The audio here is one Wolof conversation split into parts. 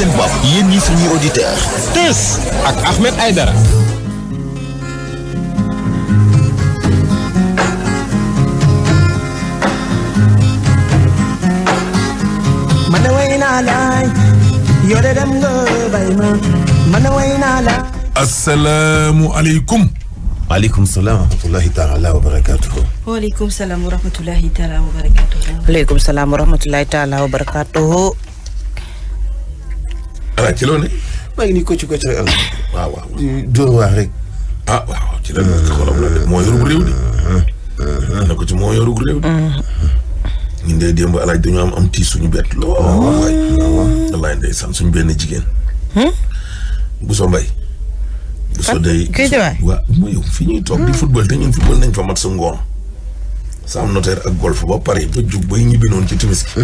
seen bopp yéen ñi suñuy auditeur Teuss ak Ahmed Aïdara. man way naa laay yore dem nga bay ma man way naa la. asalaamualeykum. waaleykum salaam wa rahmatulahi taala wa barakatuhu. waaleykum salaam wa rahmatulahi taala wa barakatuhu. waaleykum salaam wa rahmatulahi taala wa barakatuhu. ala ci loo ne. maa ngi nii ko ci rek am. waaw waaw. dóor waar rek. ah waaw ci la xolam la de moo yorug réew de. na ko ci moo yorug réew de. ñun de démb alaaj dañoo am tiis suñu bett lool. waay wallaay ndeysaan suñu benn jigéen. Bousso Mbaye. Bousso day waaw mooy yow fi ñuy toog di football te ñun football nañ fa mat sa ngoon. Sam Notaire ak golf ba pare ba jug bay ñibbi noonu ci timis gi.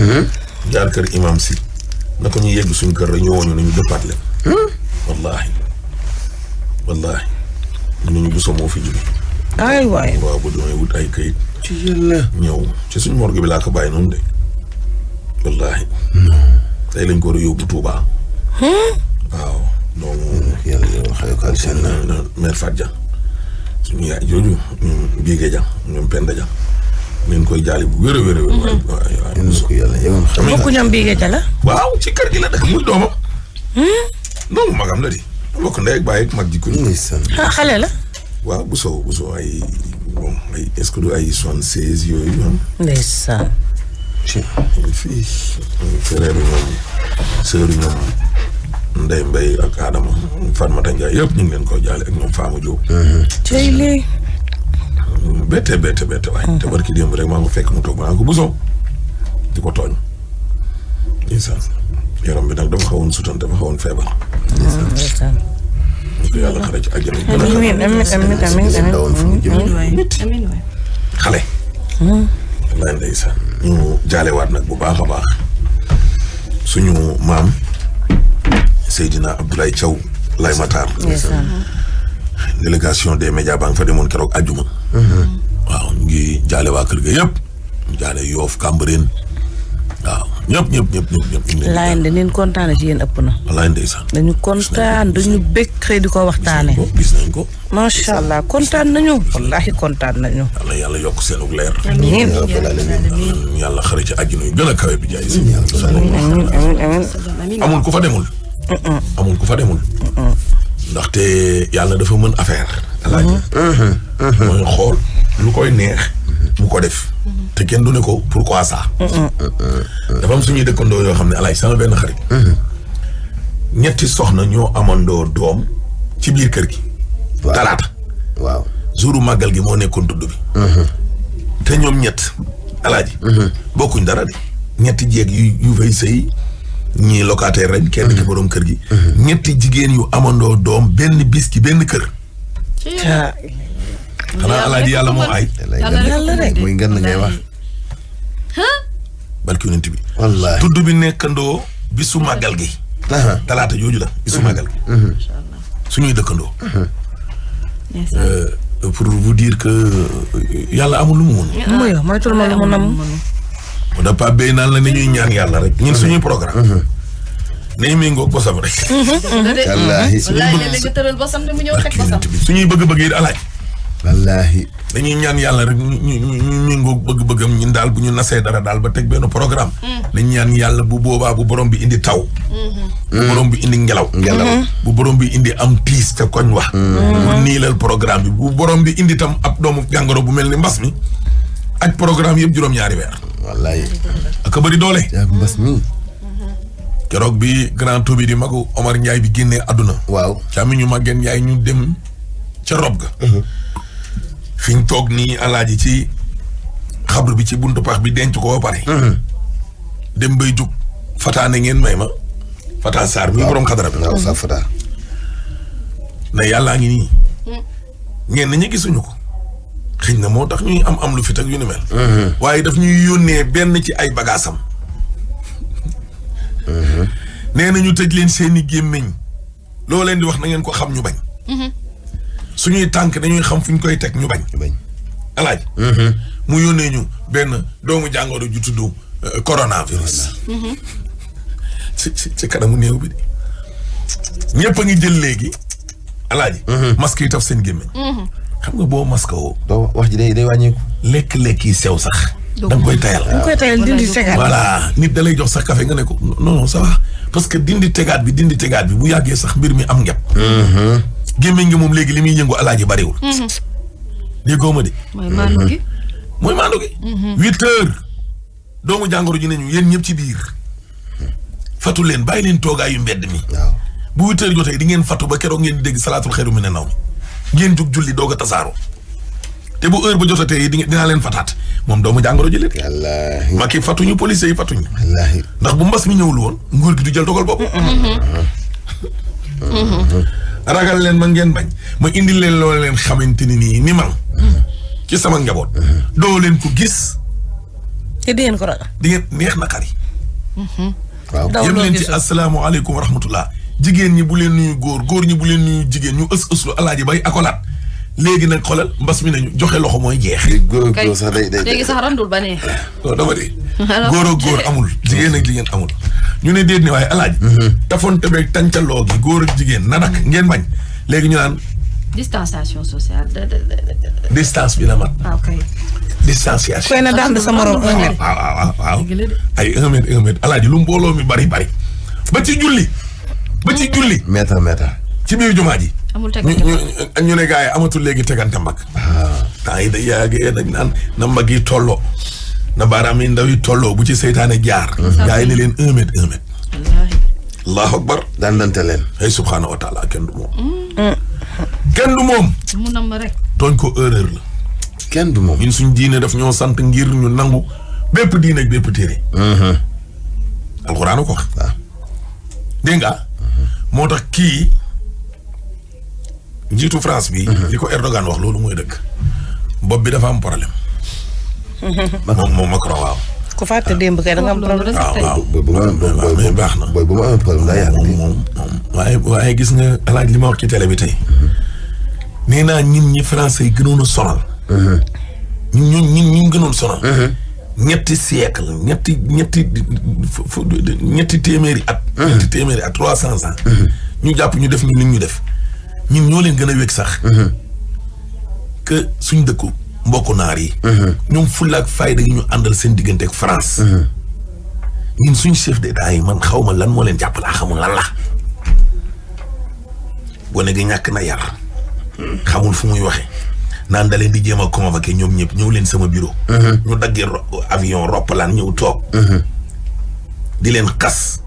jaar kër imam si. na ko ñu yegg suñu kër rek ñu wooñu nañu dëppaat leen. wallaahi wallaahi. ñu Bousso moo fi jóge. ay waay waaw bu doon wut ay kayit. ci yàlla. ñëw ci suñu morgue bi laa ko bàyyi noonu de. wallaahi. tey lañ ko war a yóbbu Touba. waaw. donc yàlla yow xëy ko seen mère Fatou Dia. suñu yaay jooju ñoom Biége Dia ñoom Penda Dia. ngeen koy jaali bu wér a wér a wér. yéen ko yàlla yow xam nga. bokku ñoom Biége Dia la. waaw ci kër gi la dëkk muy doomam. non magam la di. bokk ndey ak baay ak mag ji ko. xale la. waaw Bousso ay bon ay est-ce que du ay 76 yooyu am. ndeysaan. fii frère ñoom sœur ñoom Ndeye Mbaye ak Adama Fatmata Ndiaye yëpp ñu ngi leen koy jaale ak ñoom Fama Diop. tey lii. bette waaye. te barki démb rek maa ngi fekk mu toog maa ngi ko Bousso di ko tooñ. ndeysaan yaram bi nag dafa xawoon sutan dafa xawoon feebar. ndeysaan. ñu ko yàlla xare ci àjjana. amiin waay. xale. wallaay ndeysaan ñu jaalewaat nag bu baax a baax suñu maam Seydina Abdoulaye Thiaw Lay Matar. délégation des médias baa nga fa demoon keroog àjjuma. waaw ñu ngi jaale waa kër ga yëpp. ñu jaale Yoof Cambérène waaw ñëpp. Laayeen de neen kontaan ci yéen ëpp na. wallaay ndeysaan. dañu kontaan dañu bëgg xëy di ko waxtaane. gis nañ ko. macha allah kontaan nañu. wallaahi kontaan nañu. yàlla yokk seenug leer. amiin yàlla xare ci àjjana yu gën a kawe bi jaay si. amiin amul ku fa demul. amul ku fa demul. ndaxte yàlla dafa mën affaire. alaaji. mooy xool lu koy neex. mu ko def. te kenn du ne ko pourquoi ça. dafa am suñuy dëkkandoo yoo xam ne alaaji sama benn xarit. ñetti soxna ñoo amandoo doom ci biir kër gi. talaata. waaw jouru màggal gi moo nekkoon tudd bi. te ñoom ñett alaaji. bokkuñ dara de. ñetti jeeg yu fay sëy ñii locataire rek kenn ki borom kër gi. ñetti jigéen yu amandoo doom benn bis ci benn kër. xanaa alaaji yàlla moo ay. yàlla rek muy ngeen ngay wax. barki yonent bi. wallaahi tudd bi nekkandoo bisu màggal gi. talaata jooju la bisu màggal gi. suñuy dëkkandoo. pour vous dire que yàlla amul lu mu mun. mooy moytul ma lu mu nam. da pa béy naan la ni ñuy ñaan yàlla rek ñun suñuy programme. nañu méngoog bosam rek. wallaahi léegi tëral bosam te mu ñëw teg bosam. suñuy bëgg-bëgg yi alaaj. wallaahi. dañuy ñaan yàlla rek ñu méngoog bëgg-bëggam ñun daal bu ñu nasee dara daal ba teg benn programme. dañu ñaan yàlla bu boobaa bu borom bi indi taw. bu borom bi indi ngelaw. bu borom bi indi am tiis ca koñ wax. bu niilal programme bi bu borom bi indi tam ab doomu jàngoro bu mel ni mbas mi. ak programme yëpp juróom-ñaari weer. wallaahi. ak a bëri doole. yaa mbas mi. keroog bi grand tour bi di magu Omar Ndiaye bi génnee àdduna. waaw càmmi ñu màggeen Ndiaye ñu dem ca rob ga. fi ñu toog nii alaaji ci xabru bi ci buntu pax bi denc ko ba pare. dem bay jug fataane ngeen may ma. Fata Sarr mi borom xadara bi. waaw sa Fata. ne yàllaa ngi nii. ngeen ñi gisuñu ko. xëy na moo tax ñuy am lu fit ak yu ni mel. waaye daf ñuy yónnee benn ci ay bagaasam. nee na ñu tëj leen seeni gémmiñ loo leen di wax na ngeen ko xam ñu bañ. suñuy tànk dañuy xam fu ñu koy teg ñu bañ. alaaj mu yónnee ñu benn doomu jàngoro ju tudd coronavirus. ci kanamu néew bi de ñëpp a ngi jël léegi alaaji masque yi taf seen gémmiñ xam nga boo masque woo doo wax ji day wàññeeku. lekk yi sew sax da nga koy tayal dindi tegaat. voilà nit da lay jox sax café nga ne ko non ça va parce que dindi tegaat bi bu yàggee sax mbir mi am ngepp gémmiñ ngi moom léegi li muy yëngu alaaji bariwul déggoo ma de mooy maandu gi 8 heures doomu jàngoro ji nañu yéen ñëpp ci biir fatu leen bàyyi leen toogaayu mbedd mi waaw bu 8 heures jotee di ngeen fatu ba keroog ngeen di dégg salaatul xeeru mi ne naw mi ngeen jug julli doog a tasaaroo te bu heure ba jotatee dinaa leen fataat moom doomu jàngoro ji leen. wallaahi. ma kii fatuñu police yi fatuñu. wallaahi. ndax bu mbas mi ñëwul woon nguur gi du jël dogal boobu. ragal leen ma ngeen bañ ma indi leen loo leen xamante ni ni man. ci sama njaboot. doo leen ko gis. te di ngeen ko ragal. di ngeen neex na xari. waaw daw yem loo leen ci gisul. asalaamaaleykum wa rahmatullah jigéen ñi bu leen nuyu góor ñi bu leen nuyu jigéen ñu ëslu alaaji bay akolaat léegi nag xoolal mbas mi nañu joxe loxo mooy jeex. góor góor sax day léegi sax randul ba neex. non dama de góor ak góor amul jigéen ak jigéen amul ñu ne déet ni waaye alaaji tafoon tebeeg tàncaloo gi góor ak jigéen na nag ngeen bañ léegi ñu naan distanciation sociale. distance bi la mat ok. distanciation koy na daan sa morom 1 mètre. waaw dëgg la de. ay 1 mètre alaaji lu mbooloo mi bari ba ci julli mètre ci biir jumaa ji amul teg ñu ne gars yi amatul léegi tegante mbagg temps yi da yàggee dañ naan na mbagg yi tolloo na baaraam yi ndaw yi tolloo bu ci seytaane jaar gars yi ne leen 1 mètre wallaahi. allahu akbar daan dante leen. ay subhaanahu wa taala kenn du moom kenn du moom mu nam rek. tooñ ko erreur la kenn du moom. ñun suñ diine daf ñoo sant ngir ñu nangu bépp diine ak bépp téere alxuraan ko wax waaw. dégg nga moo tax kii njiitu France bi li ko Erdogan wax loolu mooy dëgg bopp bi dafa am problème moom Macron waaw ku fàtte démb kay da nga am problème. waaw bu ma mais baax na booy bu ma amee problème daa yàgg. moom waaye gis nga alaaj li ma wax ci télé bi tey nee naa ñi français yi gënoon a sonal ñun gënoon sonal ñetti siècle ñetti téeméeri at 300 ans ñu jàpp ñu def ñu nit ñu def ñun ñoo leen gën a wékk sax que suñ dëkku mbokku naar yi ñoom fulla ak fayda yi ñu àndal seen diggante ak France ñun suñ chef d'état yi man xaw ma lan moo leen jàpp laa xamul lan la gone gi ñàkk na yar xamul fu muy waxe naan da leen di jéem a convoqué ñoom ñëpp ñëw leen sama bureau ñu daggee avion roppalaan ñëw toog di leen xas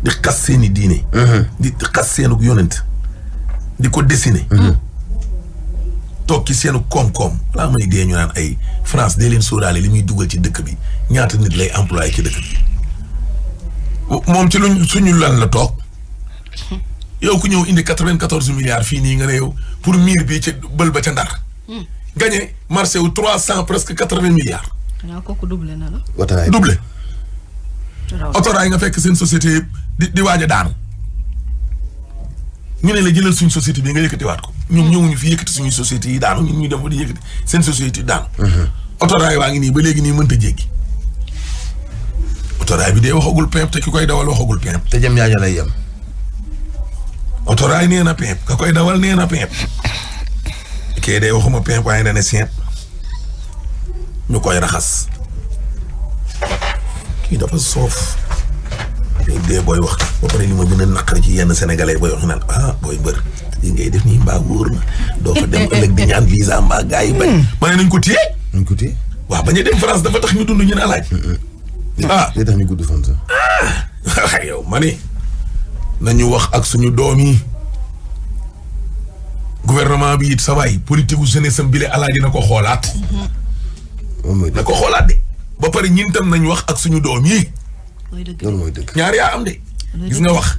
di xas seeni diine di xas seenu yonent di ko dessiner toog ci seenu koom-koom laa may dee ñu naan ay France dee leen sóoraale li muy dugal ci dëkk bi ñaata nit lay employé ci dëkk bi moom ci luñ suñu lan la toog yow ku ñëw indi 94 milliards fii nii nga ne yow pour miir bi ca bël ba ca Ndar gagné marché wu 300 presque 80 milliards waaw kooku doublé na la. wataay doublé autoraay nga fekk seen société yëpp di waaj a daanu ñu ne la jëlal suñu société bi nga yëkkatiwaat ko ñoom ñëwuñu fi yëkkati suñu société yi daanu ñun ñu dem ba di yëkkati seen société yi daanu autoraay waa ngi nii ba léegi nii mënta jéggi autoraay bi dee waxagul pimp te ki koy dawal waxagul pimp te jëm ñaaña lay yem. autoraay nee na pimp ka koy dawal nee na pimp kee dee waxuma pimp waaye na ne seet ñu koy raxas kii dafa soof dee booy wax ba pare li ma gën a naqari ci yenn sénégalais booy wax naan booy mbër li ngay def nii mbaa wóor na doo fa dem ëllëg di ñaan visa mbaa gars yi bañ ma ne nañ ko téye nañ ko téye. waaw bañ a dem France dafa tax ñu dund ñu ne alaaj li tax ñu gudd fan sax. waaw yow ma ne nañu wax ak suñu doom yi gouvernement bi it sa waay politique gu jeunesse am bile alaaji na ko xoolaat moom mooy na dëgg. ko xoolaat de ba pare ñun tam nañ wax ak suñu doom yi mooy dëgg. loolu mooy dëgg. ñaar yaa am de gis nga wax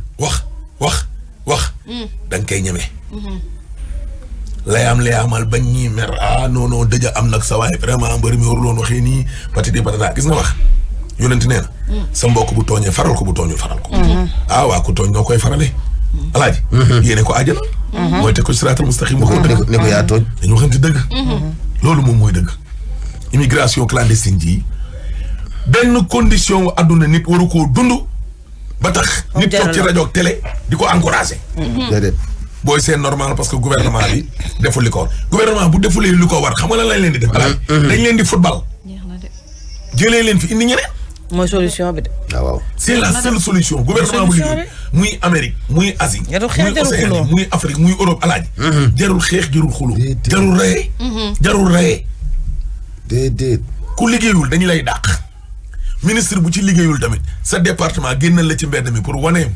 da nga koy ñeme layaamal bañ ñii mer non dëja am nag sa waay vraiment mbër mi waruloon waxee nii patidi patata gis nga wax yonent nee na sa mbokk bu tooñee faral ko bu tooñul faral ko waa ku tooñ noo koy farale alaaji yéene ko àjjana mooy teg ko siraatal mustaqim waxoo dëgg ne ko yaa tooñ. dañu waxante dëgg loolu moom mooy dëgg immigration clandestine ji benn condition wu àdduna nit waru koo dund ba tax nit toog ci rajo ak télé di ko encouragé. déedéet. booy c'est normal parce que gouvernement bi deful li ko war gouvernement bu defulee li ko war xam nga lan lañ leen di def. dañ leen di football. jëlee leen fi indi ñeneen. mooy solution bi de. waaw. c'est la seule solution gouvernement bu liggéey muy Amérique muy Asie. jarul xeex muy jarul Océanie xuloo muy Afrique muy Europe alaaji. jarul xeex jarul xuloo. jarul reye. jarul reye. déedéet. ku liggéeyul dañu lay dàq. ministre bu ci liggéeyul tamit sa département génnal la ci mbedd mi pour wane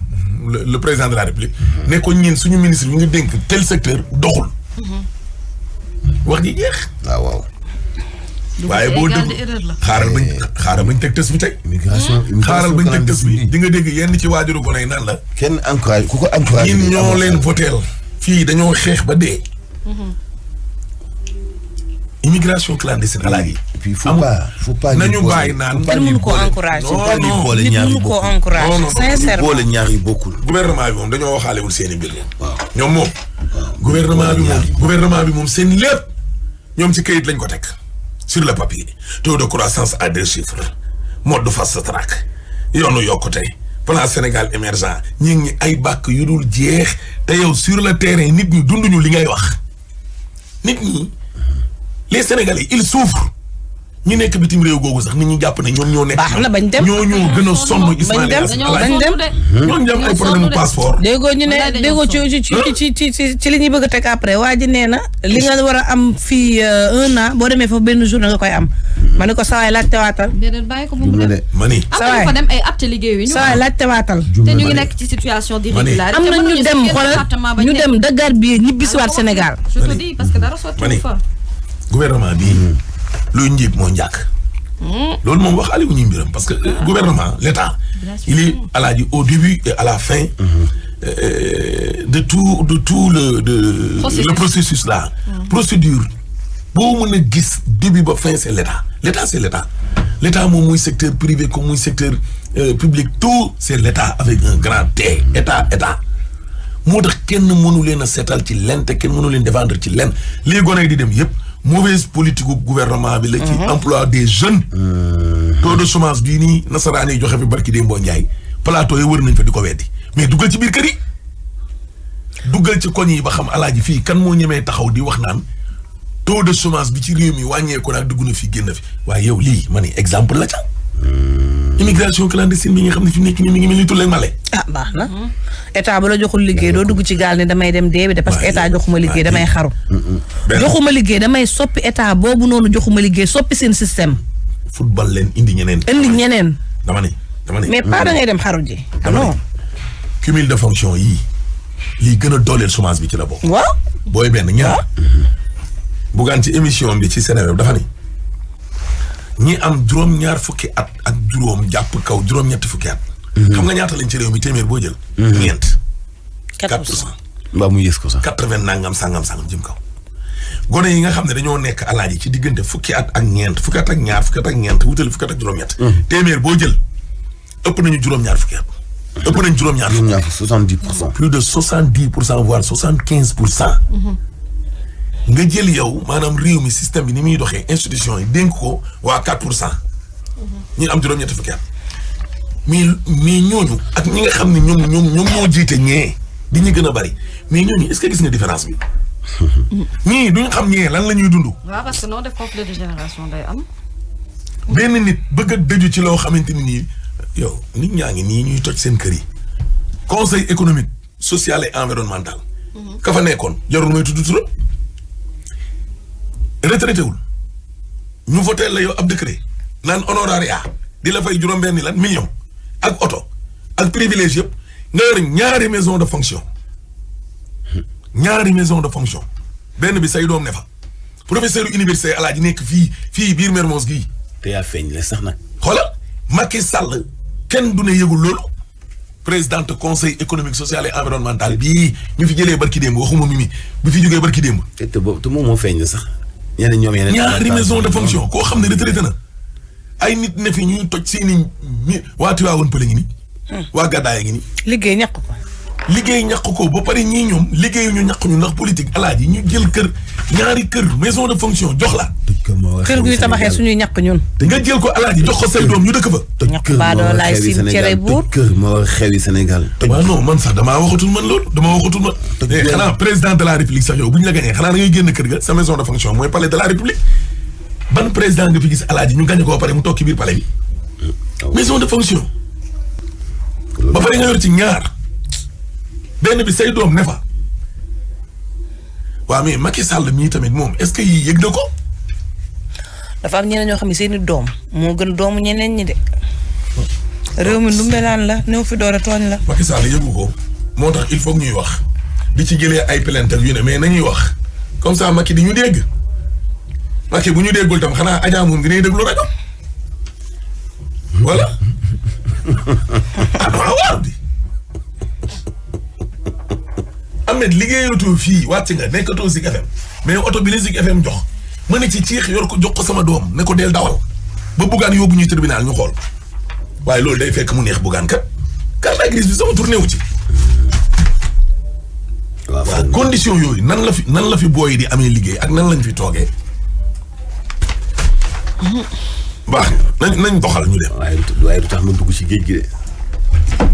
le président de la République. ne ko ñeen suñu ministre bi nga dénk tel secteur doxul. wax ji jeex. waaw. waaye boo dégg xaaral bañ teg tës bi tey. immigration xaaral bañ teg tës bi di nga dégg yenn ci waajuru gone yi naan la. kenn encouragé ku ko encouragé. ñun ñoo leen voteel fii dañoo xeex ba dee. immigration clandestine alaaji. puis faut pas nañu bàyyi naan. kenn mënu koo encouragé. non nit mënu koo encouragé. sincèrement boole ñaar yi bokkul. gouvernement bi moom dañoo waxaalewul seen i mbir moom. ñoom moom. gouvernement bi moom seen lépp ñoom ci kayit lañ ko teg. sur le papier taux de croissance à 2 chiffres mode fast track yoonu yokkute plan Sénégal émergent ñi ay bàkk yu dul jeex te yow sur le terrain nit ñi dunduñu li ngay wax nit ñi les Sénégalais ils souffrent ñi nekk bitim réew googu sax nit ñi jàpp ne ñoom ñoo nekk. baax na bañ dem ñoo gën a sonn Ismaïla bañ dem ñoo ngi am ay problème passeport. déggoo ñu ne déggoo ci li ñuy bëgg a teg après waa ji nee na li nga war a am fii 1 an boo demee foofu benn journée nga koy am. ma ne ko saa waay laajte waatal. déedéet bàyyi ko mu dem. mani saa waay fa dem ay at liggéey wi. saa waay laajte waatal. te ñu ngi nekk ci situation d'irrégularité. am na ñu dem xoolal ñu dem Dakar bi ñibbisiwaat Sénégal. je te dis parce que dara sotti fa. gouvernement bi luy njiit moo njàkk. loolu moom wax Aliou ñuy mbiram parce que gouvernement l'État il est alaaji au début et à la fin de tout le processus là. procédure boo mën a gis début ba fin c'est l'État moom muy secteur privé comme muy secteur public tout c'est l'État avec un grand T état moo tax kenn mënu leen a seetal ci lenn te kenn mënu leen défendre ci lenn les gone yi di dem yëpp mauvaise politique gu gouvernement bi la ci emploi des jeunes. taux de chômage bii nii nasaraan yi joxe fi barki Demba Ndiaye plateau yi wër nañ fa di ko weddi mais duggal ci biir kër yi duggal ci koñ yi ba xam alaaji fii kan moo ñemee taxaw di wax naan taux de chômage bi ci réew mi wàññeeku nag dugg na fi génn fi waaye yow lii ma ne exemple la ca. immigration clandestine bi nga xam ne fi nekk nii mi ngi mel ni tulleeg male. baax na état ba la joxul liggéey doo dugg ci gaal ne damay dem dee bi de parce que état joxuma liggéey damay xaru. joxuma liggéey damay soppi état boobu noonu joxuma liggéey soppi seen système. football leen indi ñeneen. dama ne. mais pas da ngay dem xaru ji. non. cumul de fonction yii lii gën a dooleel chômage bi ci la bokk. waaw. booy benn ñaar. bugaan ci émission bi ci Sénégal dafa ni ñi am juróom-ñaar fukki at ak juróom jàpp kaw juróom-ñetti fukki at. xam nga ñaata lañ ci réew mi téeméer boo jël. ñeent. 4%. mbaa mu yées ko sax. 80 nangam sangam jëm kaw. gone yi nga xam ne dañoo nekk alaaji ci diggante fukki at ak ñeent fukki at ak ñaar fukki at ak ñeent wutali fukki at ak juróom-ñett. téeméer boo jël ëpp nañu juróom-ñaar fukki at. ëpp nañu juróom-ñaar fukki at. 70%. plus de 70% voire 75%. nga jël yow maanaam réew mi système bi ni muy doxee institution yi dénk ko waa 4%. ñi am juróom-ñetti fukki at. mais ñooñu ak ñi nga xam ne ñoom ñoo jiite ñee di ñu gën a bari mais ñooñu est-ce que gis nga différence bi. ñii duñ xam ñee lan la ñuy dund. waaw parce que noo def conflit de génération day am. benn nit bëgg a dëju ci loo xamante ni nii yow nit ñaa ngi nii ñuy toj seen kër yi. conseil économique social et environnemental. ka fa nekkoon jarul may tudd turam. retraité wul ñu voté la yow ab décret naan honoraria di la fay juróom-benni lan million ak oto ak privilège yëpp nga yor ñaari maison de fonction benn bi say doom ne fa professeur université alaaji nekk fii biir Mermoz gii. te yaa feeñ la sax nag. xoolal Macky Sall kenn du ne yëgul loolu présidente conseil économique social et environnemental bii ñu fi jëlee barki démb waxuma Mimi bi fi jógee barki démb. te moom moo feeñ la sax. ñaari maison de fonction koo xam ne retraité na ay nit ne fi ñuy toj seeni waa Tivaouane Pële ngi ni waa Gàddaay ngi ni liggéey ñàkk ko ba pare ñii ñoom liggéeyu ñu ñàkk ñu ndax politique alaaji ñu jël ñaari kër maison de fonction jox la kër guy tabaxee suñuy ñàkk ñun. nga jël ko alaaji jox ko say doom ñu dëkk fa. ñàkk baadoo laay si cere buur. kër moo xewi Sénégal. waaw non man sax damaa waxatul man loolu xanaa président de la république sax yow bu ñu la gañee xanaa da ngay génn kër ga sa maison de fonction mooy palais de la république ban président nga fi gis alaaji ñu gañe ko ba pare mu toog ci biir palais bi. maison de fonction. ba pare nga yor ci ñaar benn bi say doom ne fa. waaw mais Macky Sall mii tamit moom est-ce que yii yëg na ko. dafa am ñeneen ñoo xam ne seeni doom moo gën doomu ñeneen ñi de. réew mi lu mbelaan la néew fi doore tooñ la. Macky Sall yëgu ko moo tax il faut ñuy wax di ci jëlee ay plainte yu ne mais nañuy wax comme ça Macky di ñu dégg Macky bu ñu déggul tam xanaa Adja moom dinañ déglu rajo voilà waaw di Ahmed liggéeyatoo fii wàcc nga nekkatoo Zik FM mais oto bi la Zik FM jox ma ne ci ciix yor ko jox ko sama doom ne ko del dawal ba buggaan yóbbu ñuy tribunal ñu xool waaye loolu day fekk mu neex buggaan kat carte grise bi sama tourné wu ci. waaw condition yooyu nan la fi booy di amee liggéey ak nan lañ fi toogee. baax nañ doxal ñu dem. waaye du tax ma dugg ci géej gi de.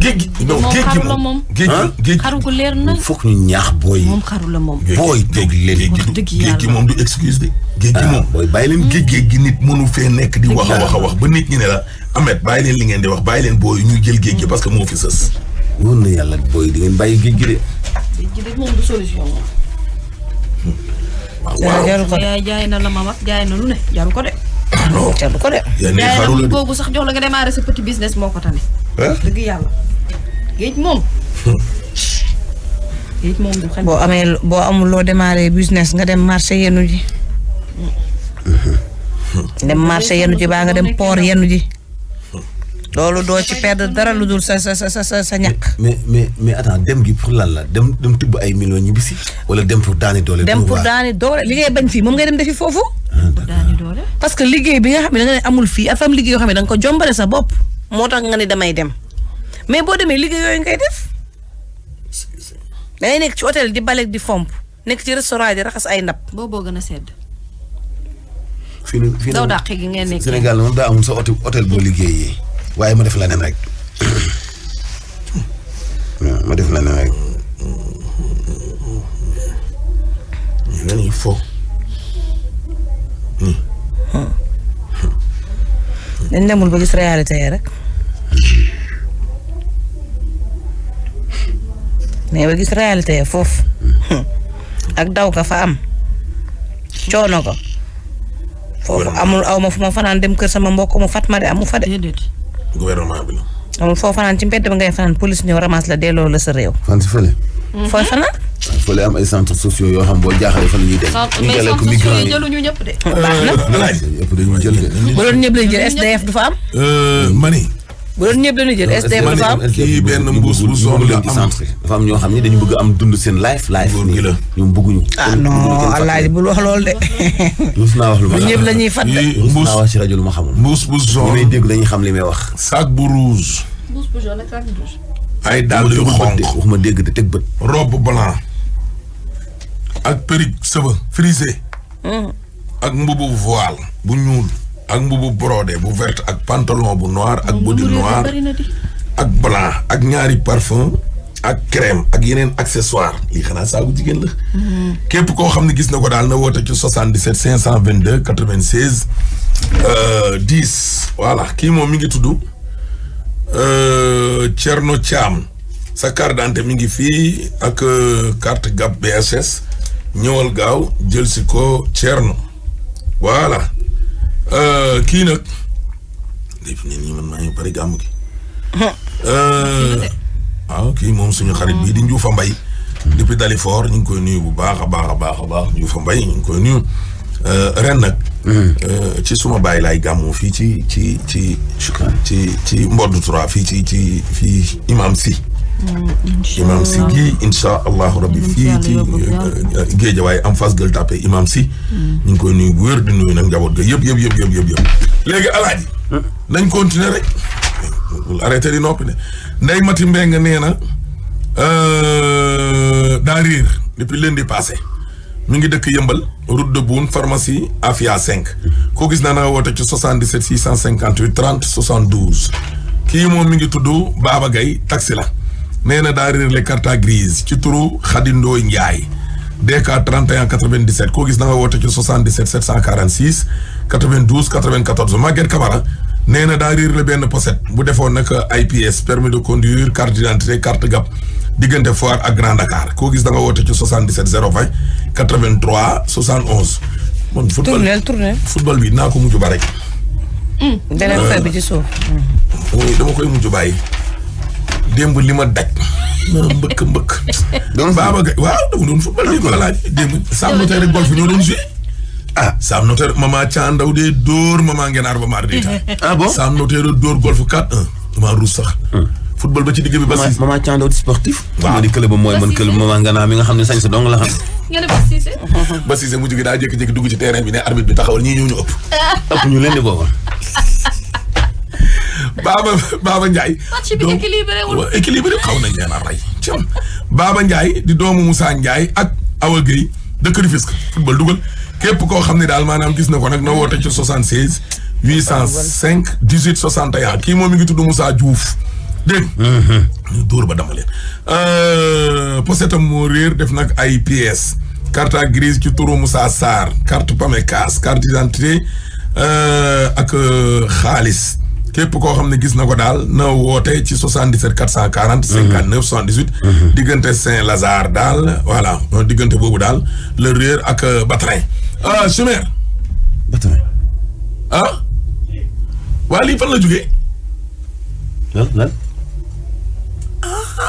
géej gi non géej gi moom géej xaru ko leer na. foog ñu ñaax booy yi. moom xaru la moom. booy toog leen géej gi moom du excuse de. géej gi moom booy bàyyi leen géej gi nit mënu fee nekk di wax a wax ba nit ñi ne la Ahmed bàyyi leen li ngeen di wax bàyyi leen booy ñuy jël géej gi parce que moo fi sës. wóor na yàlla booy di ngeen bàyyi géej gi de. géej gi de moom du solution moom. waaw jaru ko de. jaay na la ma wax jaay na lu ne jaru ko de. non jaru ko de. yaa ngi jaay xaru la na de. boobu sax jox la nga démarrer sa petit business moo ko tane. dëgg yàlla géej moom. géej moom du xel. boo amul loo démarrer business nga dem marché yenu ji. dem marché yenu ji baa nga dem port yenu ji. loolu doo ci perdre dara lu dul sa ñàkk. mais attends dem gi pour lan la dem tibb ay millions ñibbisi wala dem pour daani doole. dem pour daani doole li ngay bañ fii moom ngay dem defi foofu. daani doole. parce que liggéey bi nga xam ne da nga ne amul fii ak am liggéey yoo xam ne da nga ko jombale sa bopp moo tax nga ne damay dem mais boo demee liggéey yooyu ngay def dangay nekk ci hôtel di baleeg di fomp nekk ci restaurant di raxas ay ndab. booboo gën a sedd. fii daw dàq gi ngeen nekk Sénégal moom daa amul sa hôtel boo liggéeyee waaye ma def la nen rek ma def la nen rek. ñu ne nii fo. dañ demul ba gis réalité yi rek mais ba gis réalité yi foofu ak daw ka fa am coono ko foofu amul aw ma fu ma fanaan dem kër sama mbokk mu fat ma de amu fa de. déedéet. gouvernement bi la. amul foo fanaan ci mbedd ba ngay fanaan police ñëw ramasse la delloo la sa réew. fan si fële. fooy fanaan. fële am ay centres sociaux yoo xam boo jaaxlee fan la ñuy dem. mais centres sociaux yi jëluñu ñëpp de. baax na yëpp dañuy jël de. bu doon ñëpp lañu jël SDF du fa am. mani. bu doon ñëpp lañu jël SDF du fa am. kii benn mbuus bu zone la am dafa am ñoo xam ne dañu bëgg am dund seen life góor gi la. ñoom bëgguñu. ah non alaaji bul wax loolu de. rus naa wax lu ma du ñëpp la ñuy fat de. rus naa wax ci rajo lu ma xamul. mbuus bu ñi zone. may dégg dañuy xam li may wax. sac bu rouge. mbuus bu jaune ak sac bu rouge. ay dàll yu xonq. waxuma dégg de teg bët. robe blanc. ak perruque cheveux frisé. ak mbubu voile bu ñuul. ak mbubu brodé bu vert ak pantalon bu noir ak body noir ak blanc ak ñaari parfum ak crème ak yeneen accessoire lii xanaa saagu jigéen la. képp koo xam ne gis na ko daal na woote ci 77 522 96 10 voilà kii moom mi ngi tudd Thierno Thiam sa carte d'identité mi ngi fii ak carte GAB BSS ñëwal gaaw jël si ko Thierno voilà. kii nag léegi nit ñi man maa ngi bari gàmm gi. waaw kii moom suñu xarit bii di Ndioufa Mbaye. depuis Dalifort ñu ngi koy nuyu bu baax a baax a baax a baax Ndioufa Mbaye ñu ngi koy nuyu. ren nag. ci suma baay laay gàmmoo fii ci Mbodj 3 fii Imam Si. Imam Si gii incha allahu rabbi fii ci Géejawaay en face Gueule Tapée Imam Si. ñu ngi koy nuyu bu wér di nuyu nag njaboot ga yëpp. léegi alaaji. nañ continuer rek. bul arrêté di noppi ne Ndeye Mati Mbengue nee na daa riir depuis lundi passé mi ngi dëkk Yëmbal. route de Boune pharmacie Afia 5 koo gis naa na nga woote ci 77 658 30 72 kii moom mi ngi tudd Baba Gaye taxi la nee na daa réer les carte grise ci turu Khady Ndoye Ndiaye DK 31 97 koo gis na nga woote ci 77 746 92 94 Maguette Camara nee na daa réer le benn pochette bu defoon nag ay pièces permis de conduire carte d'identité carte GAB diggante Foire ak Grand Dakar koo gis da nga woote ci 77 020 83 71. man football bi naa ko mujj ba rek. beneen fay bi ci suuf. dama koy mujj bàyyi. démb li ma daj. mbëkk. Baba Gaye waaw dama doon football bi ko laaj démb. Sam Notaire golf ñoo doon joué. Sam Notaire Mama Thiandaw de dóor Mama Ngenaar ba maar déeta. Bon Sam Notaire dóor golf 4-1. dama ruus sax. football ba ci digg bi ba si. Mama Thiandaw di sportif. waaw di club ba mooy man club Mama Ngenaar mi nga xam ne sañ sa dong la xam. nga ne Ba Cissé. Ba Cissé mujj gi daa jékki-jékki dugg ci terrain bi ne arbitre bi taxawal ñii ñëw ñu ëpp. ëpp ñu leen di booba. Baba Ndiaye. match bi équilibré wul. équilibré xaw nañ leen a rey. cam Baba Ndiaye di doomu Moussa Ndiaye ak Awa Gueye dëkk Rufisque football dugal képp koo xam ne daal maanaam gis na ko nag na woote ci 76 805 18 61 kii moom mi ngi tudd Moussa Diouf dégg ñu dóor ba dama leen posetam moo réer def nag ay pièces carte grise ci turu Moussa Sarr carte Pamecas carte d'identité ak xaalis képp koo xam ne gis na ko daal na woote ci 77 440 59 78 diggante Saint-Lazare daal voilà diggante boobu daal le réer ak Batrin Chimère Batrin waa lii fan la jógee lan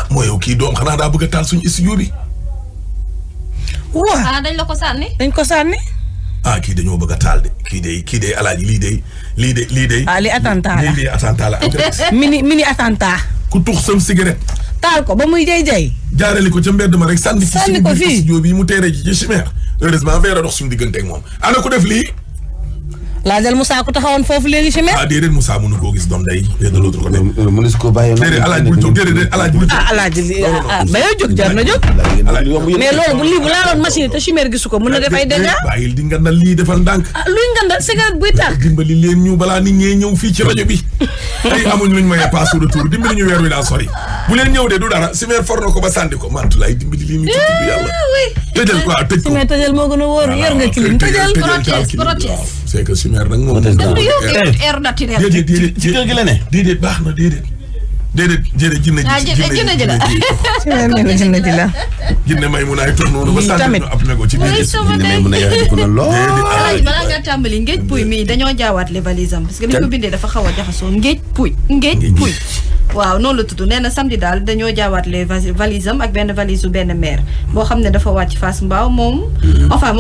mooy yow kii doom xanaa daa bëgg a taal suñu studio bi waa dañ la ko sànni. dañ ko sànni. kii dañoo bëgg a taal de kii de alaaji lii de li attentat la lii de attentat la mini attentat. ku tux sam cigarette taal ko ba muy jay jaarale ko ca mbedd ma rek sànni ci Sànni ko fii. studio bi mu teere ji ci Chimère heureusement veera dox suñu diggante ak moom ana ko def lii laajal Moussa ku taxawoon foofu léegi Chimère. déedéet Moussa mënu koo gis doom day de l'autre côté mënu si ko bàyyi déedéet alaaji bul jóg déedéet alaaji bul jóg alaaji li ba yow jóg jar na jóg. mais loolu bu lii bu laaloon machine te Chimère gisu ko mën na def ay dégâts. bàyyil di ngandal lii defal ndànk luy ngandal cigarette buy taal. dimbali leen ñu balaa nit ñee ñëw fii ci rajo bi tey amuñ luñ mayee passe retour dimbali ñu weer wi daa sori bu leen ñëw de du dara Chimère for na ko ba sànni ko mantulaay dimbali lii ñu ci tudd yàlla tëjal quoi tëj ko Chimère tëjal moo gën a wóor yor nga clim tëjal. protège. c'est que Chimère nag moom air naturel. déedéet ci kër gi la ne déedéet baax na déedéet jëre jinne ji la. Chimère nee na jinne ji la. jinne may mun ay tour noonu ba Lii sànni tamit. ñu ab na ko ci biir jinne may mun a yaxe ko na lool alaaji balaa nga tàmbali ngéej puy mii dañoo jaawaat les valises am parce que ni ko bindee dafa xaw a jaxasoo ngéej puy waaw noonu la tudd nee na samedi daal dañoo jaawaat les valises am ak benn valise u benn maire boo xam ne dafa wàcc Fass Mbao moom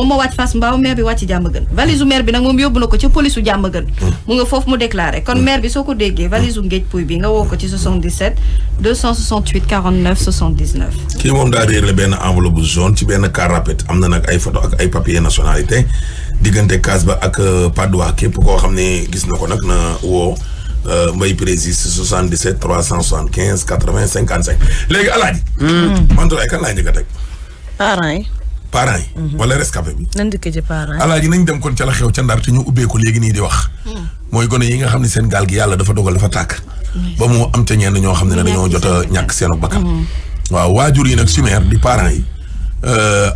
moo wàcc Fass Mbao maire bi wàcc Diamaguène valise u maire bi nag moom yóbbu na ko ca police u Diamaguène mu nga foofu mu déclaré kon maire bi soo ko déggee valise u ngéej puy bi nga woo ko ci 77 268 49 79 kii moom daa réer la benn enveloppe jaune ci benn car rapide am na nag ay photo ak ay papier nationalité diggante Kaas ba ak Padois képp koo xam ne gis na ko nag na woo Mbaye Précis 77 375 80 55 léegi alaaji Mantoulaye kan laa njëkk a teg parents yi. wala rescapé bi nan dëkk ci parents yi. alaaji nañ dem kon ca la xew ca Ndar te ñu ubbee ko léegi nii di wax mooy gone yi nga xam ne seen gaal gi yàlla dafa dogal dafa tàkk ba mu am ca ñenn ñoo xam ne dañoo jot a ñàkk seenu bakkan waaw waajur yi nag Chimère di parents yi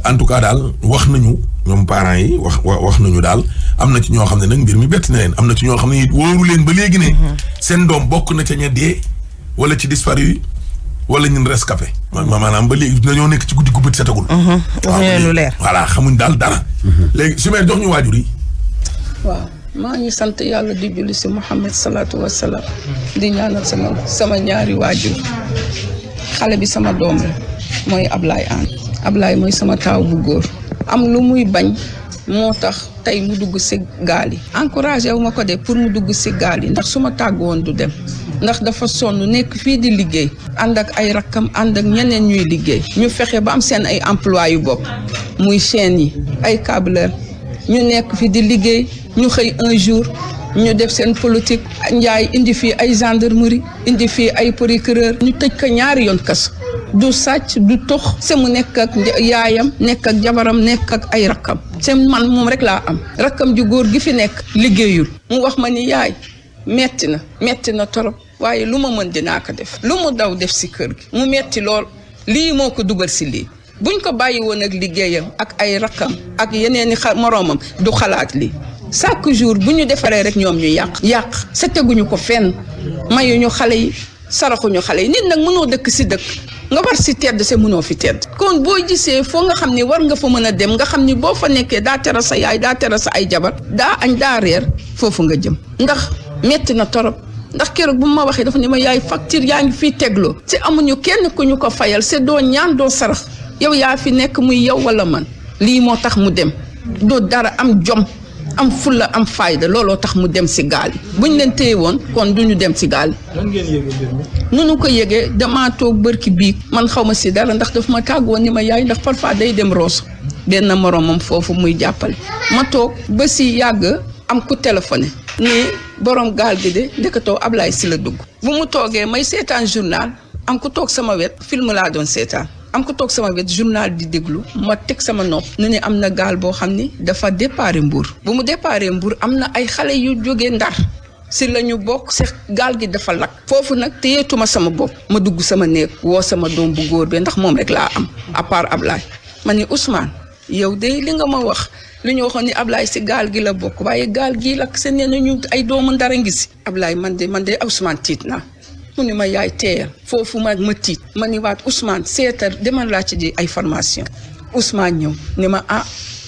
en tout cas daal wax nañu ñoom parents yi wax nañu daal am na ci ñoo xam ne nag mbir mi bett na leen am na ci ñoo xam ne it wóoru leen ba léegi ne seen doom bokk na ca ña dee wala ci disparu yi wala ñun rescapé maanaam ba léegi dañoo nekk ci guddi gu bët setagul wax lu leer. voilà xamuñ daal dara léegi Chimère jox ñu waajur yi waaw maa ngi sant yàlla di julli si Muhammad salaatu wasalaam di ñaanal sama ñaari waajur xale bi sama doom la mooy Ablaye Anne Ablaye mooy sama taaw bu góor am lu muy bañ moo tax tey mu dugg si gaal yi encouragé wu ma ko de pour mu dugg si gaal yi ndax su ma tàgg woon du dem ndax dafa sonn nekk fii di liggéey ànd ak ay rakkam ànd ak ñeneen ñuy liggéey ñu fexe ba am seen ay emploi yu bopp muy chaîne yi ay câbleur ñu nekk fi di liggéey ñu xëy un jour ñu def seen politique njaay indi fii ay gendarmerie indi fii ay procureur ñu tëj ko ñaari yoon kaso du sàcc du tox se mu nekk ak yaayam nekk ak jabaram nekk ak ay rakkam se man moom rek laa am rakkam ju góor gi fi nekk liggéeyul mu wax ma ni yaay metti na torop waaye lu ma mën dinaa ko def lu mu daw def si kër gi mu metti lool lii moo ko dugal si lii buñ ko bàyyi woon ak liggéeyam ak ay rakkam ak yeneeni moroomam du xalaat lii chaque jour bu ñu defaree rek ñoom ñu yàq sa teguñu ko fenn mayuñu xale yi saraxuñu xale yi nit nag mënoo dëkk si dëkk nga war si tedd se mënoo fi tedd kon boo gisee foo nga xam ni war nga fa mën a dem nga xam ni boo fa nekkee daa tera sa yaay daa tera sa ay jabar daa añ daa reer foofu nga jëm ndax metti na torop ndax keroog bu ma waxee dafa ne ma yaay facture yaa ngi fii tegloo te amuñu kenn ku ñu ko fayal se doo ñaan doo sarax yow yaa fi nekk muy yow wala man lii moo tax mu dem doo dara am jom am fulla am fayda looloo tax mu dem si gaal yi buñ leen téye woon kon duñu dem si gaal yi. lan ngeen yëgee mbir mi. nunu ko yëgee damaa toog bërki biig man xaw ma si dara ndax daf ma tàggoon ni ma yaay ndax parfois day dem Rosso benn moromam foofu muy jàppale ma toog ba si yàgg am ku téléphoné ni borom gaal gi de ndeketoo Ablaye si la dugg bu mu toogee may seetaan journal am ku toog sama wet film laa doon seetaan am ku toog sama wet journal di déglu ma teg sama nopp nu ne am na gaal boo xam ni dafa déparé Mbour bu mu déparé Mbour am na ay xale yu jógee Ndar si la ñu bokk se gaal gi dafa lakk foofu nag téyeetuma sama bopp ma dugg sama néeg woo sama doom bu góor bi ndax moom rek laa am à part Ablaye ma ni Ousmane yow de li nga ma wax li ñu waxoon ni Ablaye si gaal gi la bokk waaye gaal gii lakk se nee nañu ay doomu Ndar a ngi si Ablaye man de Ousmane tiit naa mu ni ma yaay teeyal foofu ma tiit ma ni waat Ousmane seetal demal laa ci di ay formation Ousmane ñëw ni ma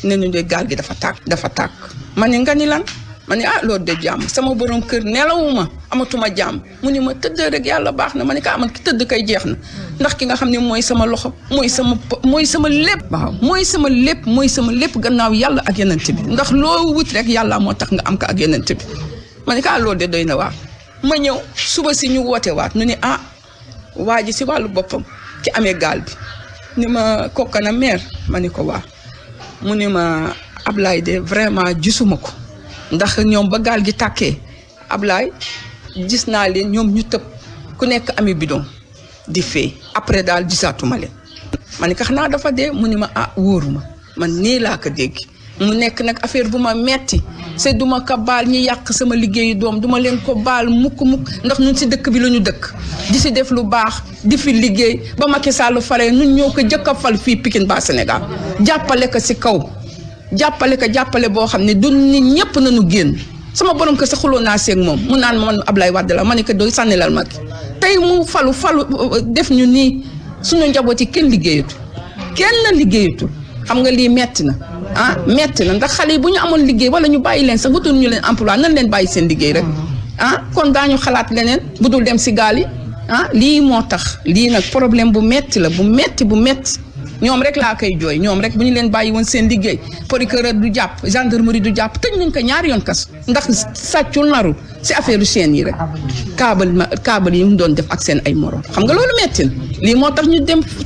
ne ñu de gaal gi dafa tàkk ma ni nga ni lan ma ni loolu de jàmm sama borom kër nelawuma amatuma jàmm mu ni ma tëdd rek yàlla baax na ma ni man ki tëdd kay jeex na ndax ki nga xam ne mooy sama loxo mooy sama lépp waaw mooy sama lépp gannaaw yàlla ak yenent bi ndax loo wut rek yàlla moo tax nga am ko ak yenent bi ma ni loolu de doy na waaw ma ñëw suba si ñu woote waat nu ni waa ji si wàllu boppam ki amee gaal bi ni ma kokkana meer ma ni ko waa mu ni ma Ablaye de vraiment gisuma ko ndax ñoom ba gaal gi tàkkee Ablaye gis naa leen ñoom ñu tëb ku nekk ami bidon di fay après daal gisaatuma leen ma ni ko xanaa dafa dee mu ni ma wóoruma man nii laa ko dégg mu nekk nag affaire bu ma metti c'est duma ko baal ñi yàq sama liggéeyu doom duma leen ko baal mukk ndax ñun si dëkk bi la ñu dëkk di si def lu baax di fi liggéey ba Macky Sall faree ñun ñoo ko jëkk a fal fii Pikine ba Sénégal jàppale ko si kaw jàppale boo xam ne du nit ñëpp nañu génn sama borom ko sa xuloo naa seeg moom mu naan man Ablaye Wade la ma ne ko doy sànnilal Macky tey mu falu def ñu nii suñu njaboot yi kenn liggéeyatul xam nga lii metti na metti na ndax xale yi bu ñu amoon liggéey wala ñu bàyyi leen sax wutul ñu leen emploi nan leen bàyyi seen liggéey rek kon daañu xalaat leneen bu dul dem si gaal yi lii moo tax lii nag problème bu metti la bu metti ñoom rek laa koy jooy ñoom rek bu ñu leen bàyyi woon seen liggéey procureur du jàpp gendarmerie du jàpp tëj nañ ko ñaari yoon kas ndax sàccul naru si affaire chaîne yi rek câble yi mu doon def ak seen ay morom xam nga loolu metti na lii moo tax ñu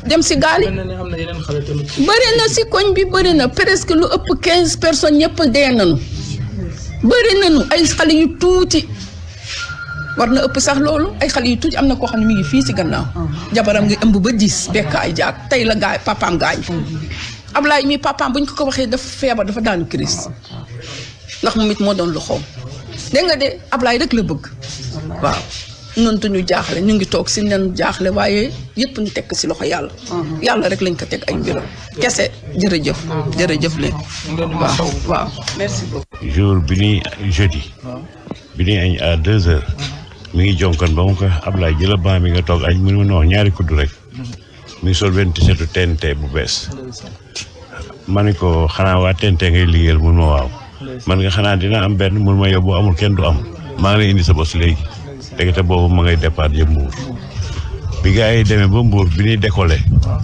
dem si gaal yi bëri na si koñ bi bëri na presque lu ëpp 15 personnes ñëpp dee nañu bëri nañu ay xale yu tuuti war na ëpp sax loolu ay xale yu tuuti am na koo xam ne mi ngi fii si gannaaw jabaram ngi ëmb ba 10 bekk ay jaag tey la gaay papaam gaañ Ablaye mi papaam bu ñu ko waxee dafa feebar dafa daanu crise ndax moom it moo doon lu xoom dégg nga de Ablaye rek la bëgg waaw noonu ñu jaaxle ñu ngi toog si nen jaaxle waaye yëpp ñu tekk si loxo yàlla rek lañ ko teg ay mbiram kese jërëjëf leen waaw merci beaucoup jour bi ni jeudi bi ni añ à 2 heures mi ngi jonkoon ba mu ko Ablaye jëla ba mi nga toog añ mu ne ma ñaari kuddu rek mi ngi sol benn tisetu TNT bu bees ma ne ko xanaa waa TNT ngay liggéeyal mun ma waaw man nga xanaa dina am benn mun ma yóbbu amul kenn du am maa ngi lay indi sa bos léegi dégg boobu ma ngay départ jëm Mbour bi gars yi demee ba Mbour bi ñuy décollé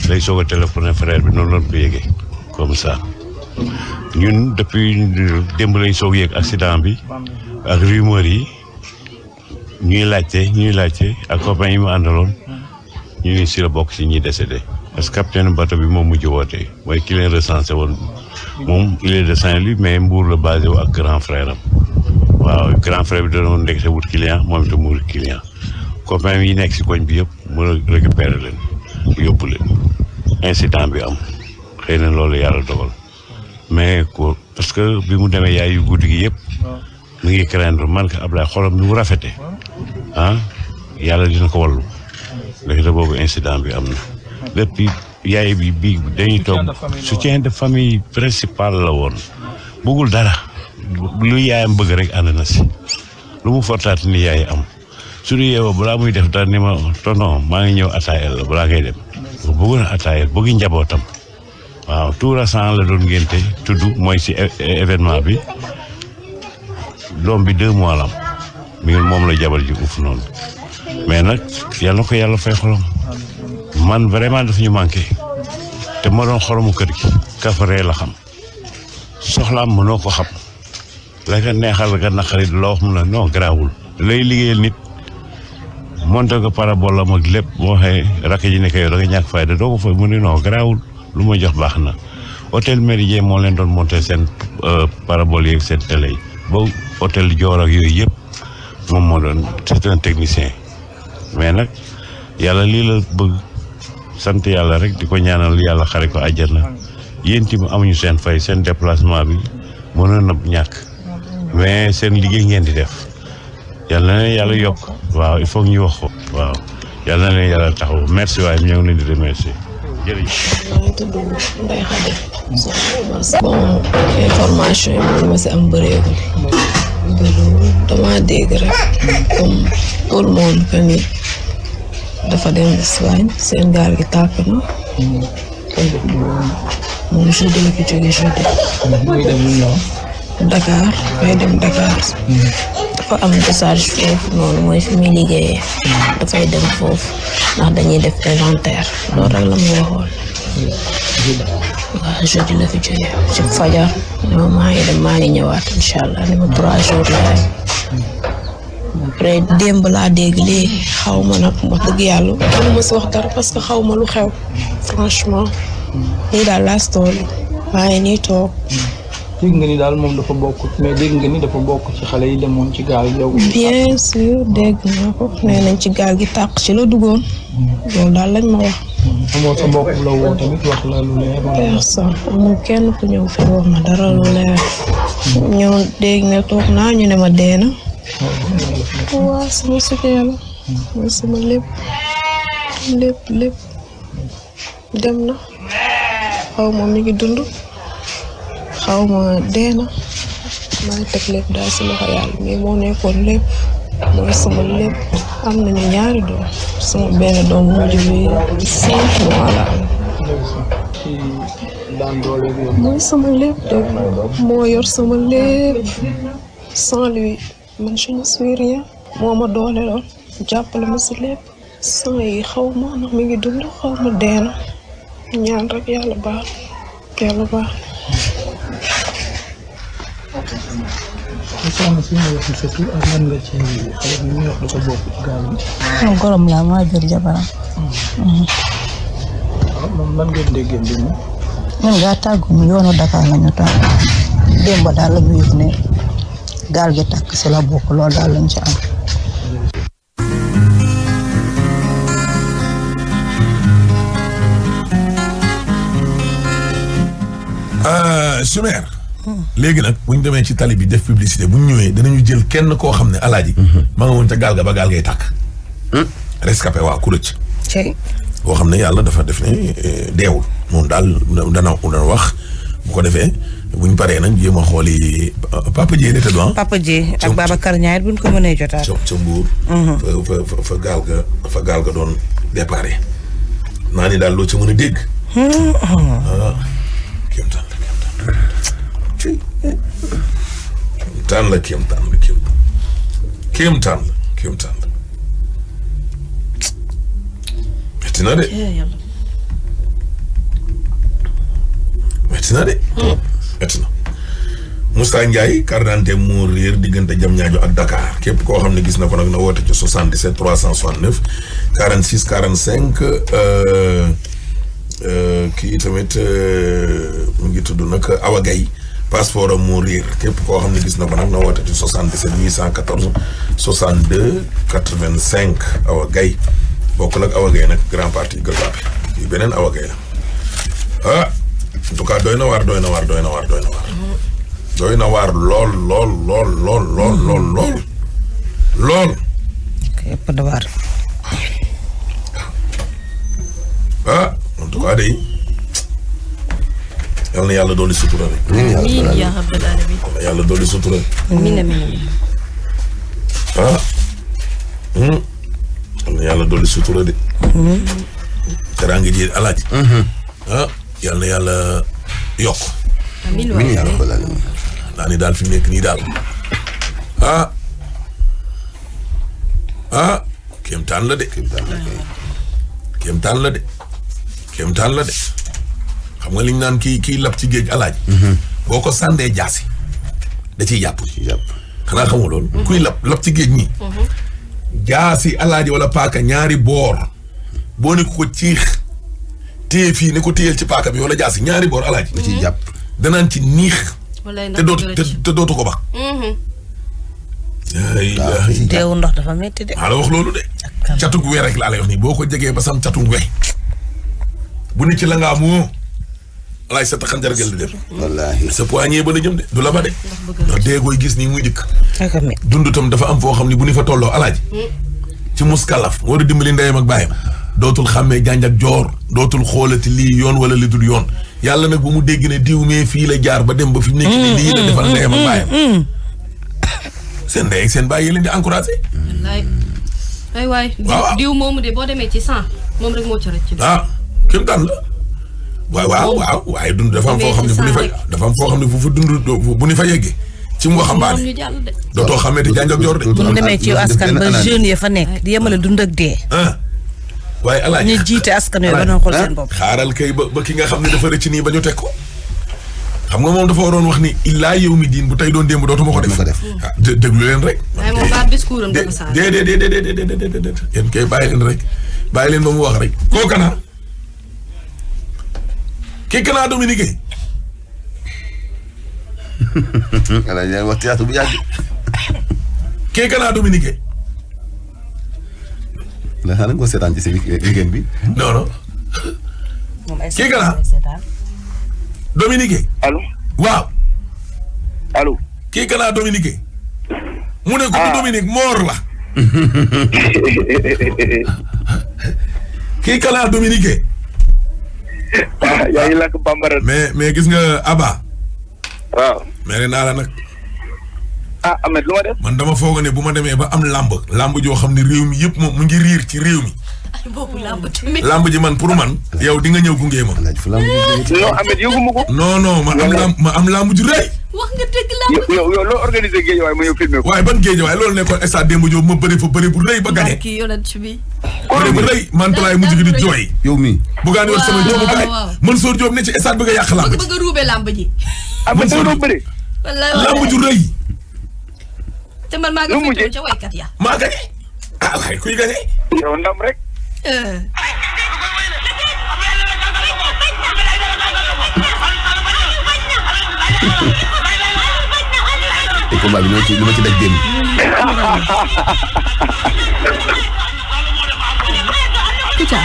lay soog a téléphoné frère bi noonu lañ ko yëgee comme ça ñun depuis démb lañ soog yëg accident bi ak rumeur yi ñuy laajte ak copain yi mu àndaloon ñu ni si la bokk si ñuy décédé parce que capitaine bateau bi moom mujj woote mooy ki leen recensé woon moom il est de Saint-Louis mais Mbour la basé wu ak grand frère am waaw grand frère bi doon ndekete wut client moom itam mu wut client copain yi nekk si koñ bi yëpp mu récupérer leen yóbbu leen incident bi am xëy na loolu yàlla dogal mais ko parce que bi mu demee yaay yu guddi gi yëpp mu ngi craindre man ka Ablaye xolam ni mu rafete yàlla dina ko wallu ndekete boobu incident bi am na lépp yaay bi dañuy toog soutien de famille principal la woon bëggul dara lu yaayam bëgg rek ànd na si lu mu fortaat ni yaay am suñu yeewoo balaa muy def dara ni ma tonton maa ngi ñëw attaayal la balaa ngay dem bëggoon a attaayal bëgg njabootam waaw tout récent la doon ngénte tudd mooy si événement bi doom bi 2 mois la am mi ngi moom la jabar ji uuf noonu mais nag yàlla na ko yàlla fay xolam man vraiment daf ñu manqué te ma doon xoromu kër gi kafaree la xam soxlaam mënoo ko xam la nga neexal nga naqari loo wax mu ne non garaawul lay liggéeyal nit monté nga parabole am ak lépp boo waxee rakk ji ne ko yow da nga ñàkk fayda doo ko fay mu ne non garaawul lu ma jox baax na hôtel Méridien moo leen doon monté seen parabole yeeg seen télé yi ba hôtel Dior ak yooyu yëpp moom moo doon c'est un technicien mais nag yàlla lii la bëgg sant yàlla rek di ko ñaanal yàlla xare ko àjjana yéen tamit amuñu seen fay seen déplacement bi mënoon na ñàkk mais seen liggéey ngeen di def yàlla na leen yàlla yokk waaw il faut ñu wax ko waaw yàlla na leen yàlla taxaw merci waaye ñoo ngi leen di remercier jërëjëf. maa ngi tudd Ndeye Khady. bon information yi moom ma si am bëreegul. dama dégg rek comme tout le monde que ni dafa dem Espagne seen gaal gi tàkk na. moom jeudi la fi jógee jeudi. muy dem lu ñëw. Dakar may dem Dakar. dafa am décharge foofu noonu mooy fi muy liggéeyee. dafay dem foofu ndax dañuy def inventaire loolu rek la mu waxoon. waaw jeudi la fi jógee ci fajar maa ngi dem maa ngi ñëwaat incha allah ni ma 3 jours la rek. après démb laa dégg léegi xaw ma nag wax dëgg yàlla mënu ma si wax dara parce que xaw ma lu xew franchement nii daal laa toll maa ngi nii toog. dégg nga ni daal moom dafa bokk mais dégg nga ni dafa bokk ci xale yi demoon ci gaal yow. bien sûr dégg naa ko nee nañ ci gaal gi tàq ci la duggoon loolu daal lañ ma wax. amoo sa mbokk bu la woo tamit wax la lu leer. personne amul kenn ku ñëw fi wax ma dara lu leer. ñëw dégg ne toog naa ñu ne ma dee na. waaw sama soutien la mooy sama lépp dem na xaw ma mi ngi dund xaw ma dee na maa ngi teg lépp daal si loxo yàlla mais moo nekkoon lépp mooy sama lépp am nañu ñaari doom sama benn doom bu mujj bi 5 mois la am. mooy sama lépp dégg moo yor sama lépp sans lui man je ne suis rien moo ma doole lool jàppale ma si lépp sans yi xaw ma ndax mi ngi dund xaw ma dee na ñaan rek yàlla baax. soxna si ma wax sa tur ak lan nga ci xale bi ñu wax dafa bokk ci gaal bi. moom gorom laa maa jël jabaram. waaw moom lan ngeen déggee mbir mi. ñun gaa tàggu mu yoonu Dakar la ñu tàgg démb daal la ñu yëg ne gaal gi tàkk si la bokk loolu daal lañ ci am. Chimère. léegi nag bu ñu demee ci tali bi def publicité bu ñu ñëwee danañu jël kenn koo xam ne alaaji. ma nga woon ca gaal ga ba gaal ngay tàkk. rescapé waa ku rëcc. boo xam ne yàlla dafa def ne deewul moom daal dana wax bu ko defee bu ñu paree nag jéem a xooli Papa Dieye la tëdd Papa Dieye ak Babacar Niaye bu ñu ko mënee jotaat. ca Mbuur. fa gaal ga doon déparé. naa ni daal loo ca mën a dégg. kéemtaan la metti na Moussa Ndiaye carte d'identité moo réer diggante Diamniadio ak Dakar képp koo xam ne gis na ko nag na woote ci 77 369 46 45 kii tamit mu ngi tudd nag Awa Gaye passeport am moo réer képp koo xam ne gis na ko nag na woote ci 77 814 62 85 Awa Gaye bokkul ak Awa Gaye nag grand parti Gueule Tapée yi beneen Awa Gaye la en tout cas doy na waar lool yëpp da waar. En tout cas day yal na yàlla dolli sutura rek. amiin yaa rabbal aalamiin. yàlla dolli sutura. amiin amiin. yal na yàlla dolli sutura de. teraanga ji alaaji. yal na yàlla yokk. amiin waay yaa rabbal aalamiin. naa ni daal fi mu nekk nii daal. kéemtaan la de. kéemtaan la de. xam nga li ñu naan kii lab ci géej alaaj boo ko sàndee jaasi da ciy jàpp xanaa xamoo loolu kuy lab ci géej ñi jaasi alaaji wala paaka ñaari boor boo ne ko ciix téye fii ne ko téyel ci paaka bi wala jaasi ñaari boor alaaji da ciy jàpp danaan ci niix te dootu ko bax teewu ndox dafa métti de. maa la wax loolu de catug we rek laa lay wax nii boo ko jegee ba sam catug we bu nit ci la ngaa moo alaay sa taxanjar gel di dem wallaahi sa poignée ba la jëm de du la ba de ndax déegooy gis nii muy dikk dund tam dafa am foo xam ne bu ni fa tolloo alaaji ci muskalaf war a dimbali ndeyam ak baayam dootul xàmmee janj ak joor dootul xoolati lii yoon wala li dul yoon yàlla nag bu mu dégg ne diw mee fii la jaar ba dem ba fi mu nekk nii lii la defal ndeyam ak baayam seen ndey ak seen baay yi leen di encouragé waay diw moomu de boo demee ci 100 moom rek moo ci rëcc kéem taan la waaw waaye dund dafa am foo xam ne bu ni fa dafa am foo xam ne bu fa dund bu ni fa yeggee ci mu waxambaane dootoo xamee te janj ak joor de bu ñu demee ci askan ba jeunes ya fa nekk di yemale dund ak dee waaye alaaj ñu jiite askan yooyu ba doon xool seen bopp xaaral kay ba ki nga xam ne dafa rëcc nii ba ñu teg ko xam nga moom dafa waroon wax ni illaa yow mi diin bu tey doon démb dootuma ko def déglu leen rek déedéet yéen kay bàyyi leen rek bàyyi leen ba mu wax rek koo kana kii kanaa Dominique ala ñay wax théâtre bu yàgg kii kanaa Dominique la xana nga seetaan ci weekend bi non kii kanaa Dominique allo waaw allo kii kanaa Dominique mu ne ko Dominique moor la kii kanaa Dominique yaa ngi lakk bambara. mais gis nga Aba. waaw. mere naa la nag. Ahmed lu ma def. man dama foog ne bu ma demee ba am lamb joo xam ne réew mi yëpp moom mu ngi riir ci réew mi. lamb ji man pour man. yow di nga ñëw gunge ma. non Ahmed yëguma ko. non ma am lamb ju rëy. wax nga dëgg lamb. yow loo organisé géej waaye ma ñëw filmé ko. waaye ban géej waaye loolu nekkoon stade Demba Diop ma bëri fa bëri bu rëy ba gagné. bëri bu rëy man talaay mujj gi di jooy. yow mii. bugaan yor sama joobukaay Mansour Diop ne ci stade bëgg a yàq lamb ji. bëgg a ruube lamb ji. Mansour Diop bëri. lamb ju rëy. te man maa ngi féetewoo ca waykat ya. maa gagné waaye kuy gagné. yow ndam rek. te combat bi lu ma ci daj démb. Kouthia.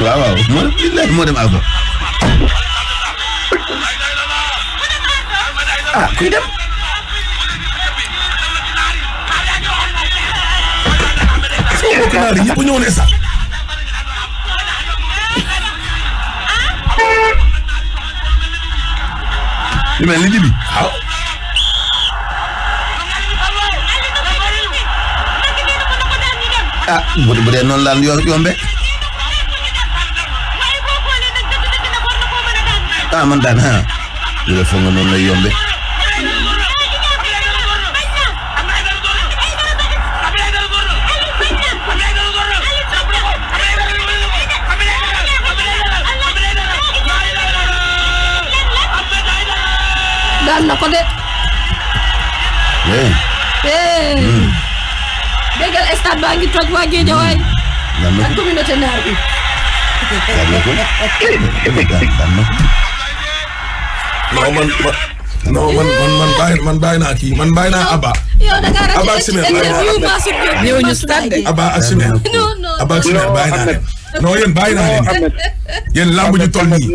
waaw moo dem Alba. kuy dem. soo bokk naa de ñëpp ñëw ne sax. li mel ni jibi. waaw. bu dee noonu laa yombe. man daan lu la foog nga noonu lay yombe. daan na ko de. déggal stade baa ngi toj waa Guédiawaye ak communauté naar bi. man bàyyi naa kii man bàyyi naa Abba. yow da ngaa Abba ak Simer ñëw ñu stade. Abba ak Simer. Abba ak Simer bàyyi naa leen. non yéen bàyyi naa leen. yéen lamb ñu toll nii.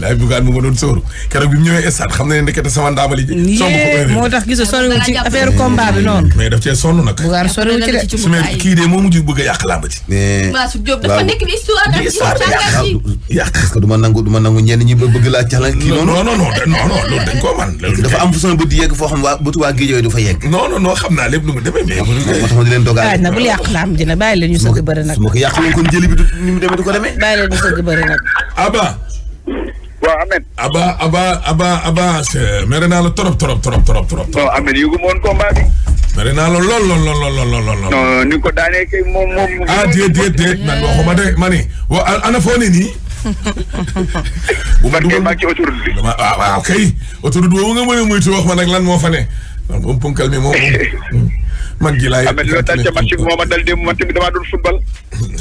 laay bugaan mu ma doon sóoru keroog bi mu ñëwee stade xam na ne ndekete sama ndaamali ji. somb ko moo tax gis sonn ci affaire combat bi noonu. mais daf cee sonn nag. bugaan sonn ci de. Simer kii de moo mujj bëgg a yàq lamb ji. Masou Diop dafa nekk di histoire yàq parce que du ma nangu ñenn ñi bëgg laa caxla kii noonu. non loolu dañ koo man. dafa am fu sama bët yegg foo xam waa bëtu waa Guédiawaye du fa yegg. non xam naa lépp nu mu demee mais. moo tax ma di leen dogaale. na bul yàq lamb ji nag bàyyi leen ñu sëgg bëri nag. su ma ko yàqaloon kon jëli bi ni mu demee du ko demee. bàyyi leen ñu sëgg bëri nag. Abba. waaw Ahmed. Abba mere naa la trop. non Ahmed yëgu ma woon combat bi. mere naa la lool. non ni ko daanee kay moom. ah déet man waxuma de ma ni ana foo ne nii. bu ma dugal maa ci autoroute bi. waaw kay autoroute boobu nga mën a muytu wax ma nag lan moo fa ne. moom punkal mi moom man gi laay. Ahmed loolu daal ca match bi moo ma dal démb man tamit damaa doon football.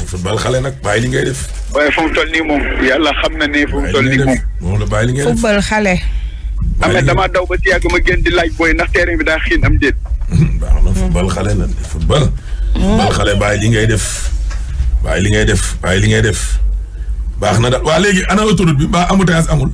football xale nag bàyyi li ngay def. waaye fu mu toll nii moom yàlla xam na ne fu mu toll nii moom. moom la bàyyi li ngay def football xale. Ahmed damaa daw ba ci yàgg ma génn di laaj booy ndax terrain bi daa xiin am déet. baax na football xale la football xale bàyyi li ngay def. bàyyi li ngay def baax na daal waa léegi ana autoroute bi ba embouteillage amul.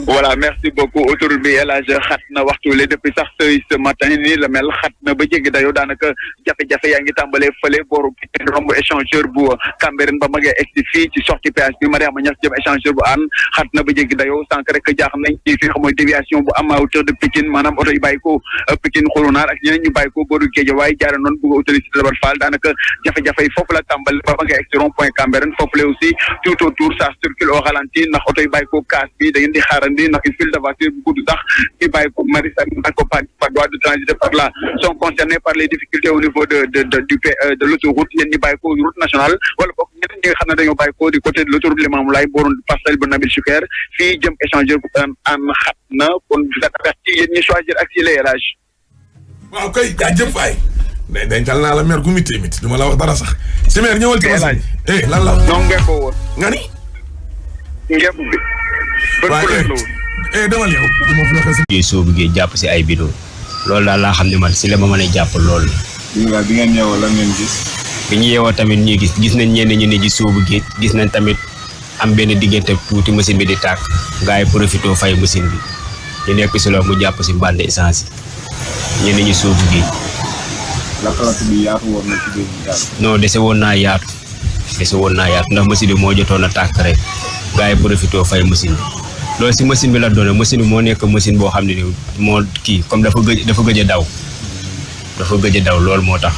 voilà merci beaucoup autoroute bi El Hadj xat na waxtu le depuis sax ce matin nii la mel xat na ba jéggi dayoo daanaka jafe-jafe yaa ngi tàmbalee fële booru romb échangeur bu Cambérène ba magee egsi fii ci sortie péage bi Mariama Niass jëm échangeur bu Hann xat na ba jéggi dayoo sànq rek jaax nañ ci fi nga xam mooy déviation bu am à hauteur de Pikine maanaam oto yi bàyyi ko Pikine Xulunaar ak ñeneen ñu bàyyi ko booru Guédiawaye jaare noonu bëgg a utiliser Dabar Fall daanaka jafe-jafe yi foofu la tàmbale ba magee egsi rond point Cambérène foofu la aussi tout autour ça circule au ralenti ndax oto yi bàyyi ko kaas bi da ngeen di xaarandi ndax une file de voiture bu gudd sax ci bàyyi ko Maris ak ko par droit de transiter par là sont concernés par les difficultés au niveau de l'autoroute yéen ñi bàyyi ko route nationale wala boog ñeneen ñi nga xam ne dañoo bàyyi ko du côté de l'autoroute Limamoulaye booroon passerelle bu Nabil Choucair fii jëm échangeur bu Hann xat na kon vous êtes averti yéen ñi choisir ak si l'élage. waaw kay jaajëf waay. dencal naa la mer gu miti du ma la wax dara sax. si mer ñëwal ci wàllu. lan la. non ngeen ko woon. nga ni. ngeen bi. demal yow. soo bëggee jàpp si ay bidon loolu daal laa xam ne man si la ma mën a jàpp loolu. bi ngeen yeewoo lan ngeen gis. bi ñu yeewoo tamit ñuy gis nañ ñenn ñu ne ji soobu géej gis nañ tamit am benn diggante tuuti machine bi di tàkk gars yi profité fay machine bi ñu nekk si loolu mu jàpp si bande essence yi ñenn ñi soobu géej. lakkalatu bi yaatu woon na ci biir gaal. non dese woon naa yaatu ndax machine bi moo jotoon a tàkk rek gars yi profité fay machine bi. loolu si machine bi la doone machine bi moo nekk machine boo xam ne ni moo kii comme dafa gëj a daw loolu moo tax.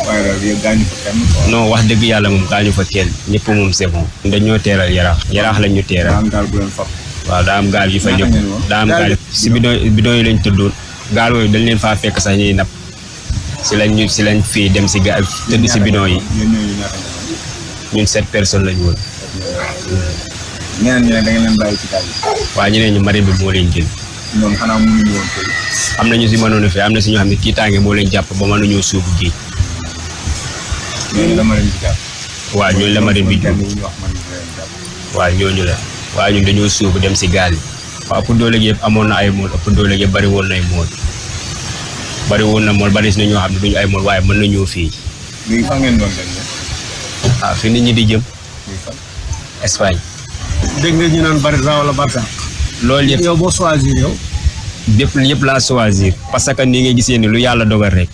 waaye daal yow gaañu fa kenn. non wax dëgg yàlla moom gaañu fa kenn ñëpp moom c'est bon. dañoo teeral yaraax lañ ñu teeral. daa am gaal bu leen fab. waaw daa am gaal yu fa ñëw daa am gaal si bidon yi lañ tëddoon gaal yooyu dañ leen faa fekk sax ñuy napp si lañ fii dem si gaal tëdd si bidon yi. ñun 7 personnes lañ woon. ñeneen ñi da ngeen leen bàyyi ci gaal yi. waaw ñeneen ñi marine bi moo leen jël. ñoom xanaa mënuñu woon tey. am na ñu si mënoon a fi am na si ñoo xam ne tiitaange moo leen jàpp ba mënuñoo suubu géej. ñooñu la marine bi jàpp. waaw ñooñu la marine bi jàpp. waaw ñooñu la. waaw ñun dañoo suubu dem si gaal yi. waaw ëpp doole gi yëpp amoon na ay mool ëpp doole gi yëpp bari woon na ay mool. bari woon na mool bari si na ñoo xam ne duñu ay mool waaye mën nañoo fii. léegi fan ngeen doon dem. ah fi nit ñi di jëm. Espagne. dégg nga ñu naan Barça wala Barça. loolu yëpp yow boo choisir yow. yëpp laa choisir parce que ni nga gisee ni lu yàlla dogal rek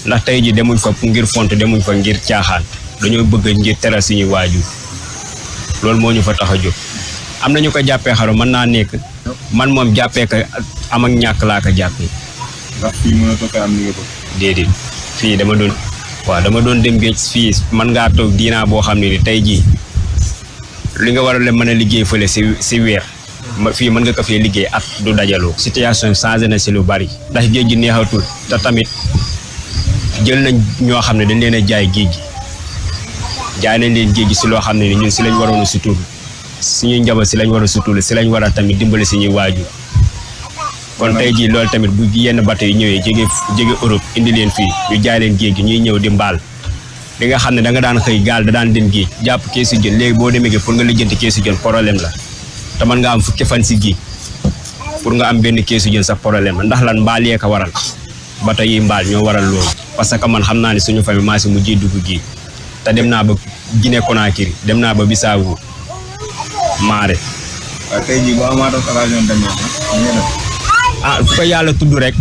ndax tey ji demuñ fa ngir font demuñ fa ngir caaxaan dañoo bëgg ngir teral suñuy waajur loolu moo ñu fa tax a jóg. am na ñu ko jàppee xaru mën naa nekk man moom jàppee ko am ak ñàkk laa ko jàppee. ndax fii mën a toog am ni nga bëgg. déedéet fii dama doon dem géej fii mën ngaa toog diinaa boo xam ne ni tey jii li nga war a leen mën a liggéey fële si weer fii mën nga ko fee liggéey at du dajaloo. situation changé na si lu bari ndax géej gi neexatul te tamit jël nañ ñoo xam ne dañ leen a jaay géej gi jaay nañ leen géej gi si loo xam ne ni ñun si lañ waroon a sutur suñuy njaboot si lañ war a sutur si lañ war a tamit dimbali suñuy waajur kon tey jii loolu tamit bu yenn bateau yi ñëwee jóge Europe indi leen fii ñu jaay leen géej gi ñuy ñëw di mbaal li nga xam ne da nga daan xëy gaal da daan dem géej jàpp keesu jën léegi boo demee pour nga lijjanti keesu jën problème la te mën nga am fukki fan si géej pour nga am benn keesu jën sax problème la ndax lan mbaal yee ko waral bateau yi mbaal ñoo waral loolu parce que man xam naa ne suñu famille maa si mujjee dugg géej te dem naa ba Guinée Conakry dem naa ba Bissau Maare. waaw tey jii boo amaatoon occasion dem fu ko yàlla tudd rek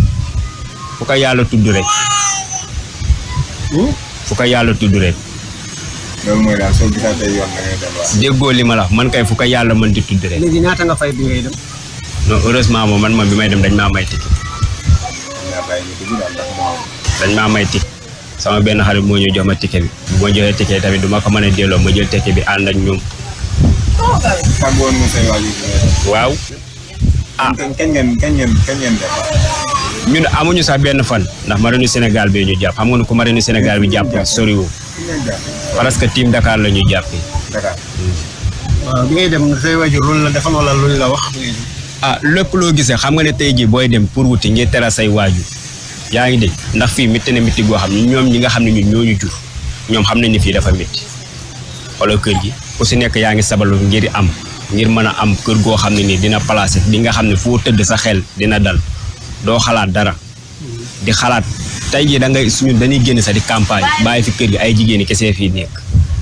fu ko yàlla tudd rek. fu ko yàlla tudd rek. loolu mooy daal soo gisaatee yoon da ngay dem waaw. déggoo li ma la wax man kay fu ko yàlla mën di tudd rek. léegi ñaata nga fay bi ngay dem. non heureusement moom man bi may dem dañ maa may ticket. dañ maa may ticket. sama benn xarit moo ñu jox ma ticket bi bu ma joxee ticket tamit du ma ko mën a delloo ma jël ticket bi ànd ak ñoom. tàggoon nga say waajur. waaw. kañ ngeen def. ñun amuñu sax benn fan ndax marinu Sénégal bi ñu jàpp xam nga ne ku marinu Sénégal bi jàpp soriwul parce que team Dakar la ñu jàppee. Dakar. waaw bi ngay dem say waajur loolu la defal wala loolu la wax. lépp loo gisee xam nga ne tey jii booy dem pour wuti ngir teral say waajur yaa ngi dégg ndax fii métti na métti goo xam ne ñoom ñi nga xam ne ñun ñoo ñu jur ñoom xam nañ ne fii dafa métti xoolal kër gi ku si nekk yaa ngi sabalu ngir mën a am kër goo xam ne nii dina placé li nga xam ne foo tëdd sa xel dina dal doo xalaat dara di xalaat tey jii da ngay suñu dañuy génn sax di campagne bàyyi fi kër gi ay jigéen ñi kese fii nekk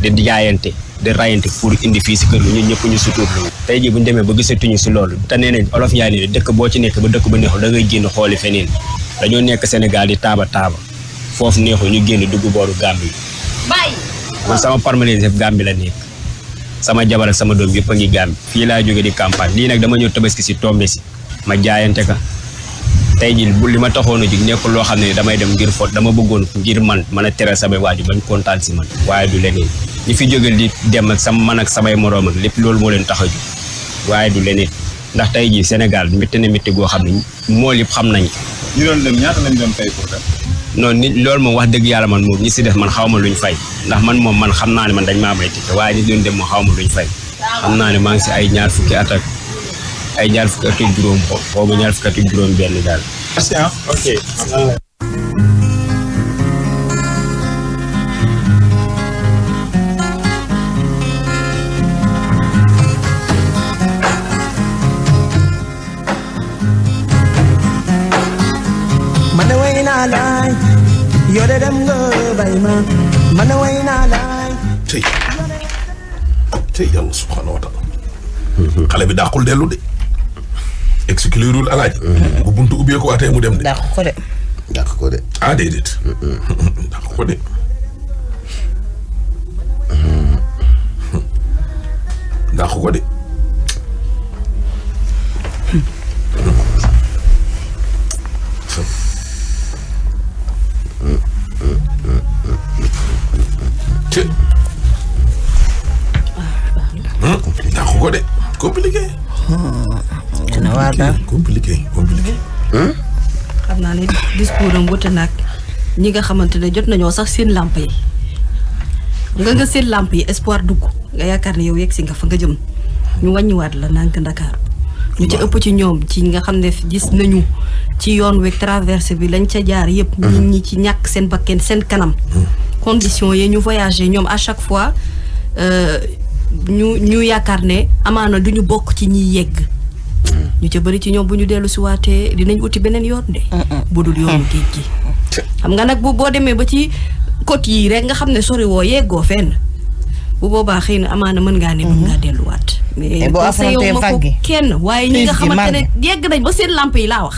di jaayante di rayante pour indi fii si kër gi ñun ñëpp ñu suturlu tey jii bu ñu demee ba gisatuñu si loolu te nee nañ olof yaa ni dëkk boo ci nekk ba dëkk ba neexul da ngay génn xooli feneen dañoo nekk Sénégal di taaba foofu neexul ñu génn dugg booru Gambie man sama permanence def Gambie la nekk sama jabar ak sama doom yëpp a ngi Gambie fii laa jóge di campagne lii nag dama ñëw tabaski si tombe si ma jaayante ka tey jii li ma taxoon a jug nekkul loo xam ne damay dem ngir fot dama bëggoon ngir man mën a teral samay waaju bañ kontaan si man waaye du leneen ñi fi jóge di dem ak man ak samay moroom ak lépp loolu moo leen tax a jug waaye du leneen ndax tey jii Sénégal métti na métti goo xam ne moo lépp xam nañ ñu doon dem ñaata lañ doon fay pour dem. non nit loolu moom wax dëgg yàlla man moom ñi si def man xaw ma luñ fay ndax man xam naa ne man dañ maa may ticket waaye ñi doon dem moom xaw ma luñ fay xam naa ne maa ngi si ay ñaar fukki at ak juróom xaw ma ñaar fukki at ak juróom benn daal. ok. man way naa laay yoo de dem nga bay ma man way naa laay. tey yàlla subhanahu wa taala. xale bi dàqul dellu de. exclurul alaaji. bu buntu ubbee ko waatee mu dem de. dàq ko de. dàq ko de. ah déedéet. dàq ko de. dàq ko de. dàq ko de. compliqué. dina waar daal compliqué. xam naa ne discours am wute nag ñi nga xamante ne jot nañoo sax seen làmp yi nga seen làmp yi espoir dugg nga yaakaar ne yow yegg si nga fa nga jëm ñu wàññiwaat la nànk Dakar ñu ci ëpp ci ñoom ci nga xam ne gis nañu ci yoon wi traversé bi lañ ca jaar yëpp nit ñi ci ñàkk seen bakken seen kanam conditions yi ñu voyagé ñoom à chaque fois ñu yaakaar ne amaana duñu bokk ci ñiy yegg ñu ca bëri ci ñoom bu ñu dellu si waatee dinañ uti beneen yoon de bu dul yoonu géej gi xam nga nag boo demee ba ci côte yii rek nga xam ne sori woo yeggoo fenn bu boobaa xëy na amaana mën ngaa ne mën ngaa delluwaat mais boo affronté vague gi kenn waaye ñi nga xamante ne yegg nañ ba seen lamp yi laa wax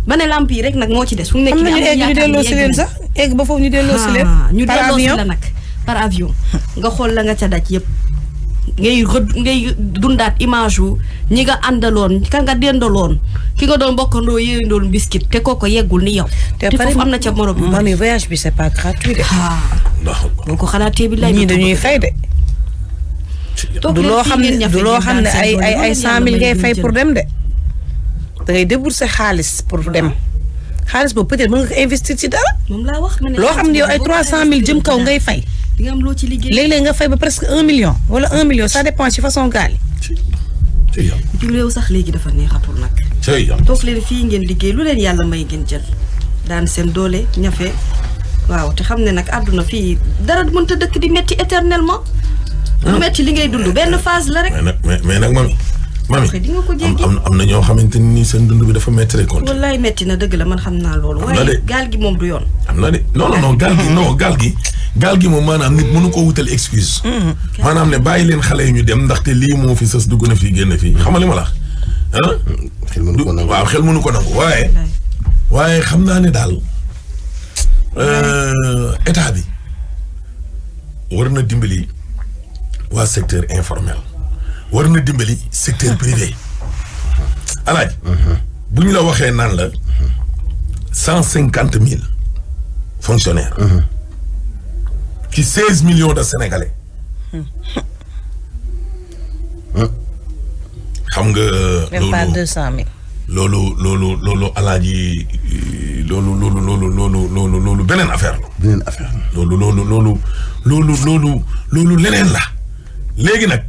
ba ne lamp yi rek nag moo ci des fu mu nekk am nañu egg ñu delloo si leen sax egg ba foofu ñu delloo si leen ñu delloo si la nag par avion nga xool la nga ca daj yëpp ngay dundaat image wu ñi nga àndaloon ka nga dendaloon ki nga doon bokkandoo yéendoon biscuit te kooko yeggul ni yow te foofu am na ca morom mami voyage bi c'est pas gratuit de boo ko xalaatee bi lay ñii dañuy fay de du loo xam ne ay 100 000 ngay fay pour dem de da ngay débourser xaalis pour dem xaalis boobu peut-être mën nga ko investir ci dara moom laa wax loo xam ne yow ay 300 000 jëm kaw ngay fay di nga am loo ci liggéey léeg-léeg nga fay ba presque 1 million wala 1 million ça dépend ci façon gaal yi. ci réew sax léegi dafa neexatul nag. toog leen fii ngeen liggéey lu leen yàlla may ngeen jël daan seen doole ñafe waaw te xam ne nag àdduna fii dara mënta dëkk di metti éternellement lu metti li ngay dund benn phase la rek mais nag mami di nga ko jéggi am na ñoo xamante ni seen dund bi dafa metti rek wallaay metti na dëgg la man xam naa loolu waaye gaal gi moom du yoon am na de non gaal gi moom maanaam nit mënu ko wutal excuse maanaam ne bàyyi leen xale yi ñu dem ndaxte lii moo fi sës dugg na fii génn fii xamali ma la xel mënu ko nangu waaw xel mënu ko nangu waaye xam naa ne daal état bi war na dimbali waa secteur informel war na dimbali secteur privé alaaj bu ñu la waxee naan la 150,000 fonctionnaires ci 16 millions de Sénégalais xam nga même pas 200,000 loolu alaaji loolu beneen affaire la loolu leneen la léegi nag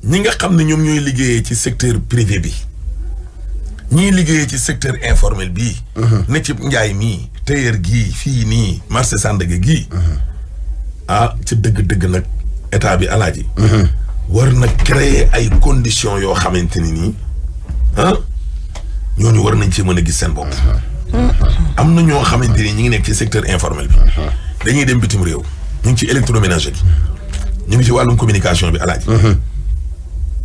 ñi nga xam ne ñoom ñooy liggéeyee ci secteur privé bi ñii liggéeyee ci secteur informel bii ne ci njaay mii tailleur gii fii nii marché Sandaga gii ci dëgg-dëgg nag état bi alaaji war na créer ay conditions yoo xamante ni nii ñooñu war nañ ci mën a gis seen bopp am na ñoo xamante ni ñi ngi nekk ci secteur informel bi dañuy dem bitim réew ñu ngi ci électroménager gi ñu ngi ci wàllum communication bi alaaji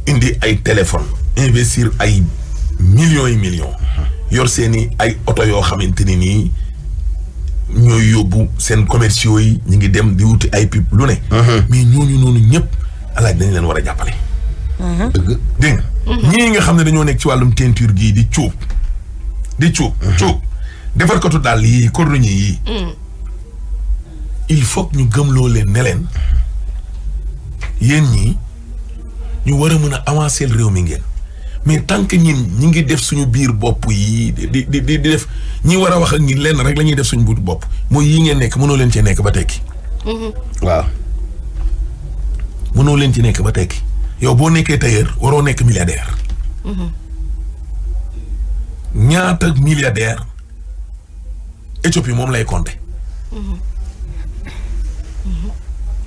indi ay téléphone investir ay millions yor seeni ay oto yoo xamante ni nii ñooy yóbbu seen commerciaux yi ñu ngi dem di wuti ay pub lu ne mais ñooñu noonu ñëpp alaaji dañ leen war a jàppale dégg nga ñii nga xam ne dañoo nekk ci wàllum teinture gii di cuub defar kotu daal yi cordonnier yi il faut ñu gëmloo leen ne leen yéen ñii ñu war a mën a avancer réew mi ngeen mais tant que ñi ngi def suñu biir bopp yi di def ñi war a wax ak ñi lenn rek la ñuy def suñu biir bopp mooy yii ngeen nekk mënoo leen ci nekk ba tekki waaw mënoo leen ci nekk ba tekki yow boo nekkee tailleur waroo nekk milliardaire ñaata milliardaire Éthiopie moom lay compter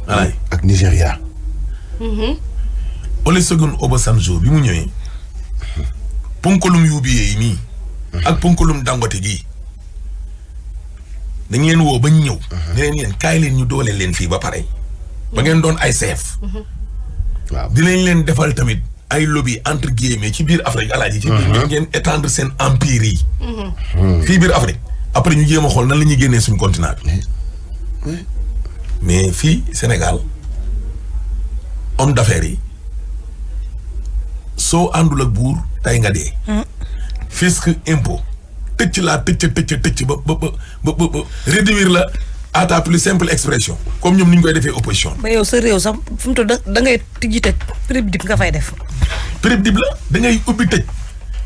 alaay ak Nigéria Olusegun Obasanjo bi mu ñëwee ponkalum UBA yi nii ak ponkalum Dangote gii dañ leen woo ba ñu ñëw ne leen yéen kaay leen ñu dooleel leen fii ba pare ba ngeen doon ay chef waaw dinañ leen defal tamit ay lobby entre guillemets ci biir Afrique alaaji ci biir ngeen étendre seen empire yi fii biir Afrique après ñu jéem a xool nan la ñuy génnee suñ continent bi mais fii Sénégal homme d'affaires yi soo àndul ak buur tay nga dee fisc impôt tëcc laa tëcc ba réduire la à ta plus simple expression comme ñoom ni ñu koy defee opposition ba yow sa réew sax fu mu toll da ngay tijji tëj prib dib nga fay def prib dib la da ngay ubbi tëj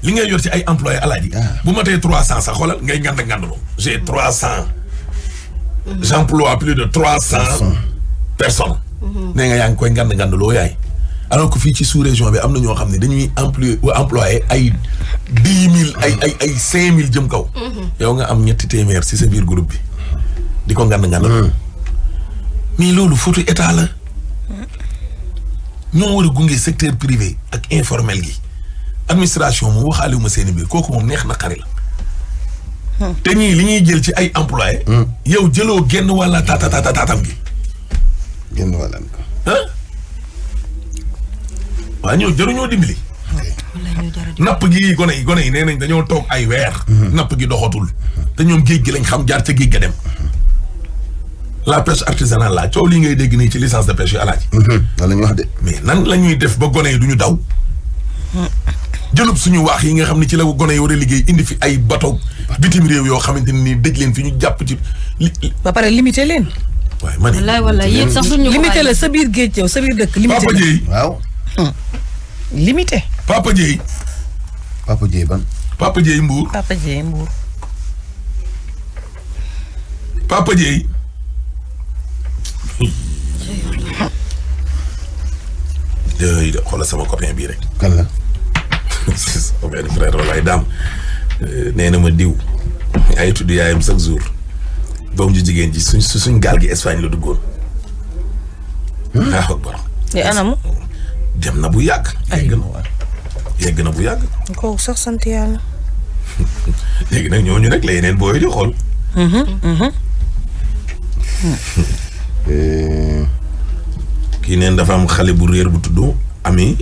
li ngay yor ci ay employé alaaji bu ma tee 300 sax xoolal ngay ngandaloo j'ai 300 j'emploie plus de 300 personnes nee nga yaa ngi koy ngandaloo yaay alors que fii ci sous-région bi am na ñoo xam ne dañuy employé ay 10,000 ay 5,000 jëm kaw yow nga am 300 ci sa biir groupe bi di ko ngandal mais loolu photo état la ñoo war a gunge secteur privé ak informel gi administration moom waxaale ma seeni biir kooku moom neex na xari la te ñii li ñuy jël ci ay employé yow jëloo genn wàlla taatam gi genn wàllan ko waa ñoo jaruñoo dimbali napp gi gone yi nee nañ dañoo toog ay weer napp gi doxatul te ñoom géej gi lañ xam jaar ca géej ga dem la pêche artisanale la coow lii ngay dégg nii ci licence de pêche yu alaaji la ñu wax de mais nan la ñuy def ba gone yi du ñu daw jëlub suñu waax yi nga xam ne ci la gone yi war a liggéey indi fi ay bateau bitim réew yoo xamante ni dëj leen fi ñu jàpp ci ba pare limité leen waaye man wallaay yéen sax suñu limité la sa biir géej yow sa biir dëkk limité Papa Dieye waaw limité Papa Dieye ban Papa Dieye Mbour Papa Dieye xoolal sama copain bii rek kan la sama benn frère walaay daam nee na ma diw ay tudd yaayam chaque jour doom ji jigéen ji suñ gaal gi Espagne la duggoon. waaw bon. te anam. dem na bu yàgg. yegg na bu yàgg. kooku sax sant yàlla. léegi nag ñooñu nag la yeneen booy di xool. kii neen dafa am xale bu réer bu tudd Ami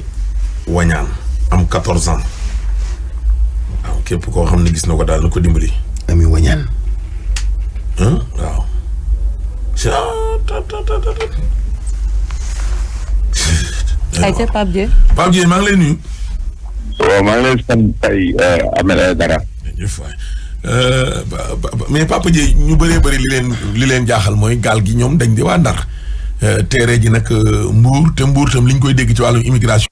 Wañaan am 14 ans waaw képp koo xam ne gis na ko daal na ko dimbali. Ami Wañaan. waaw. ayca Pape Dieng. Pape Dieng maa ngi lay nuyu. waaw maa ngi lay sant tey Ahmed Aidara. jërëjëf waay mais Papa Dieng ñu bëree bëri li leen jaaxal mooy gaal gi ñoom dañ di waa Ndar teere ji nag Mbuur te Mbuur tam li ñu koy dégg ci wàllu immigration.